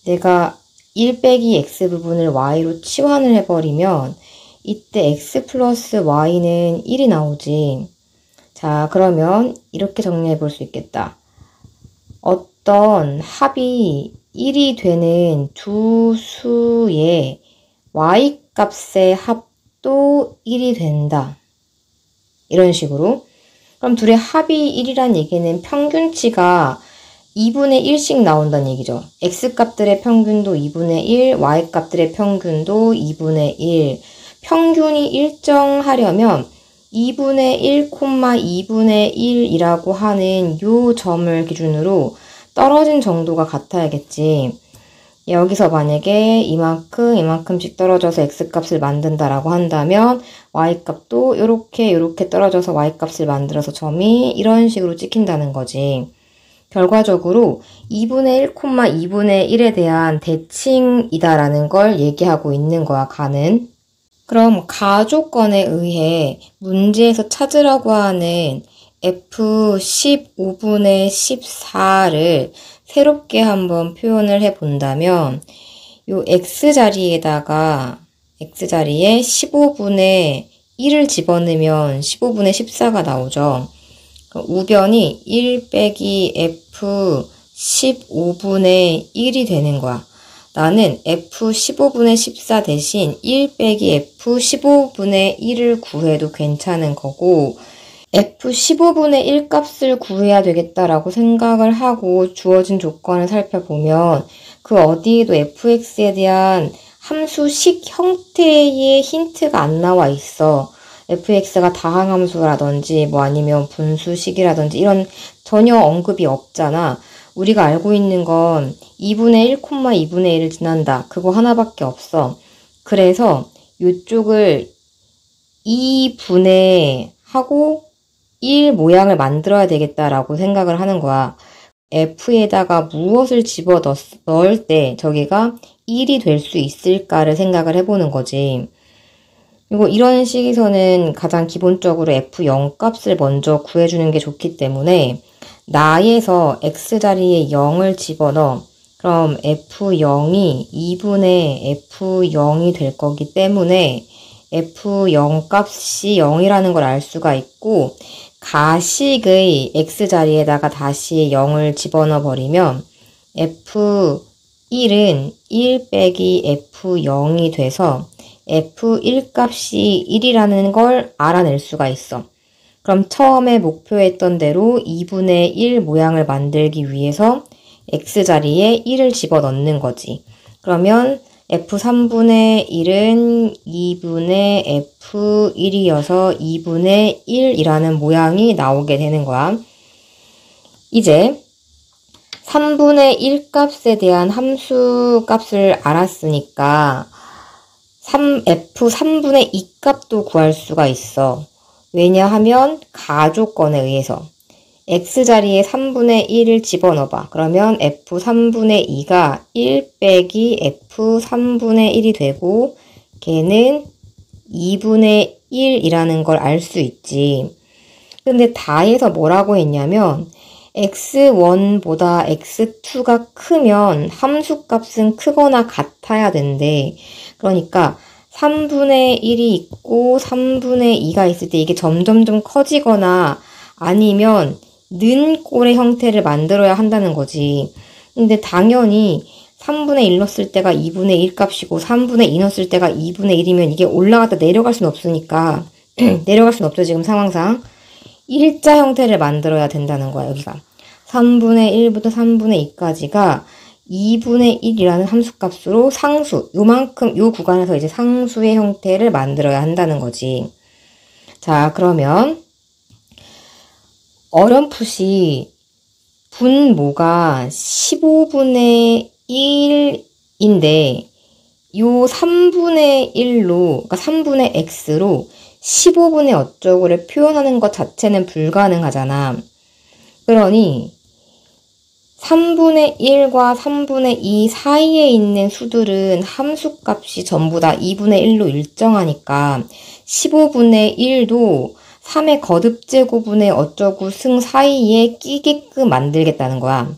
내가 1 빼기 x 부분을 y로 치환을 해버리면 이때 x 플러스 y는 1이 나오지. 자, 그러면 이렇게 정리해 볼 수 있겠다. 어떤 합이 1이 되는 두 수의 y값의 합도 1이 된다. 이런 식으로. 그럼 둘의 합이 1이란 얘기는 평균치가 2분의 1씩 나온다는 얘기죠. x값들의 평균도 2분의 1, y값들의 평균도 2분의 1. 평균이 일정하려면 2분의 1, 2분의 1이라고 하는 요 점을 기준으로 떨어진 정도가 같아야겠지. 여기서 만약에 이만큼씩 떨어져서 x값을 만든다라고 한다면 y값도 요렇게 떨어져서 y값을 만들어서 점이 이런 식으로 찍힌다는 거지. 결과적으로 2분의 1, 2분의 1에 대한 대칭이다라는 걸 얘기하고 있는 거야, 가는. 그럼 가조건에 의해 문제에서 찾으라고 하는 F15분의 14를 새롭게 한번 표현을 해 본다면 요 x자리에다가 x자리에 15분의 1을 집어넣으면 15분의 14가 나오죠. 우변이 1 빼기 f 15분의 1이 되는 거야. 나는 f 15분의 14 대신 1 빼기 f 15분의 1을 구해도 괜찮은 거고 f 15분의 1 값을 구해야 되겠다라고 생각을 하고 주어진 조건을 살펴보면 그 어디에도 fx에 대한 함수식 형태의 힌트가 안 나와 있어. fx가 다항함수라든지 뭐 아니면 분수식이라든지 이런 전혀 언급이 없잖아. 우리가 알고 있는 건 2분의 1, 2분의 1을 지난다. 그거 하나밖에 없어. 그래서 이쪽을 2분의 하고 1 모양을 만들어야 되겠다라고 생각을 하는 거야. f에다가 무엇을 집어 넣을 때 저기가 1이 될 수 있을까를 생각을 해보는 거지. 그리고 이런 식에서는 가장 기본적으로 f0 값을 먼저 구해주는 게 좋기 때문에 나에서 x자리에 0을 집어넣어. 그럼 f0이 2분의 f0이 될 거기 때문에 f0 값이 0이라는 걸 알 수가 있고 가식의 x자리에다가 다시 0을 집어넣어 버리면 f1은 1 빼기 f0이 돼서 f1 값이 1이라는 걸 알아낼 수가 있어. 그럼 처음에 목표했던 대로 2분의 1 모양을 만들기 위해서 x자리에 1을 집어넣는 거지. 그러면 f3분의 1은 2분의 f1이어서 2분의 1이라는 모양이 나오게 되는 거야. 이제 3분의 1 값에 대한 함수 값을 알았으니까 f3분의 2 값도 구할 수가 있어. 왜냐하면 가조건에 의해서 x자리에 3분의 1을 집어넣어봐. 그러면 f3분의 2가 1 빼기 f3분의 1이 되고 걔는 2분의 1이라는 걸 알 수 있지. 근데 다에서 뭐라고 했냐면 x1보다 x2가 크면 함수값은 크거나 같아야 된대. 그러니까 3분의 1이 있고 3분의 2가 있을 때 이게 점점점 커지거나 아니면 는 꼴의 형태를 만들어야 한다는 거지. 근데 당연히 3분의 1 넣었을 때가 2분의 1 값이고 3분의 2 넣었을 때가 2분의 1이면 이게 올라갔다 내려갈 수는 없으니까 내려갈 수는 없죠, 지금 상황상. 일자 형태를 만들어야 된다는 거야, 여기가. 3분의 1부터 3분의 2까지가 2분의 1이라는 함수값으로 상수, 요만큼, 요 구간에서 이제 상수의 형태를 만들어야 한다는 거지. 자, 그러면 어렴풋이 분모가 15분의 1인데 요 3분의 1로, 그러니까 3분의 x로 15분의 어쩌고를 표현하는 것 자체는 불가능하잖아. 그러니 3분의 1과 3분의 2 사이에 있는 수들은 함수값이 전부 다 2분의 1로 일정하니까 15분의 1도 3의 거듭제곱분의 어쩌고 승 사이에 끼게끔 만들겠다는 거야.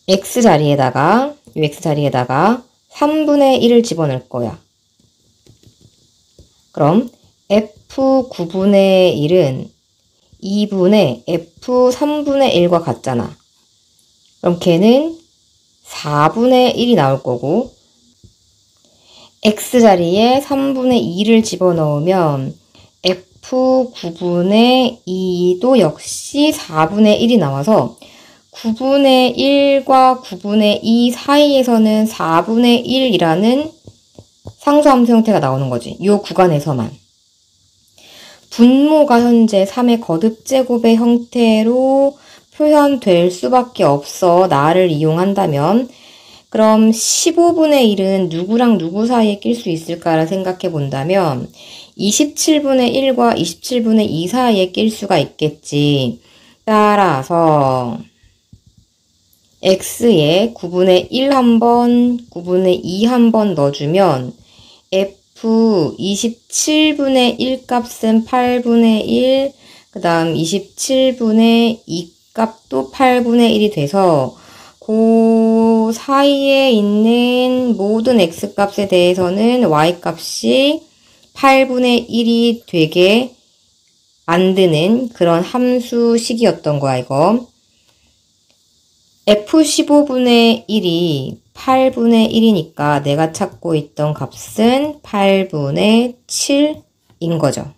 x자리에다가 3분의 1을 집어넣을 거야. 그럼 f9분의 1은 2분의 f3분의 1과 같잖아. 그럼 걔는 4분의 1이 나올 거고 x자리에 3분의 2를 집어넣으면 f9분의 2도 역시 4분의 1이 나와서 9분의 1과 9분의 2 사이에서는 4분의 1이라는 상수함수 형태가 나오는 거지. 이 구간에서만. 분모가 현재 3의 거듭제곱의 형태로 표현될 수밖에 없어. 나를 이용한다면. 그럼 15분의 1은 누구랑 누구 사이에 낄 수 있을까를 생각해 본다면 27분의 1과 27분의 2 사이에 낄 수가 있겠지. 따라서 x에 9분의 1 한번, 9분의 2 한번 넣어주면 f 27분의 1 값은 8분의 1, 그 다음 27분의 2 x값도 8분의 1이 돼서 그 사이에 있는 모든 x값에 대해서는 y값이 8분의 1이 되게 만드는 그런 함수식이었던 거야, 이거. f15분의 1이 8분의 1이니까 내가 찾고 있던 값은 8분의 7인 거죠.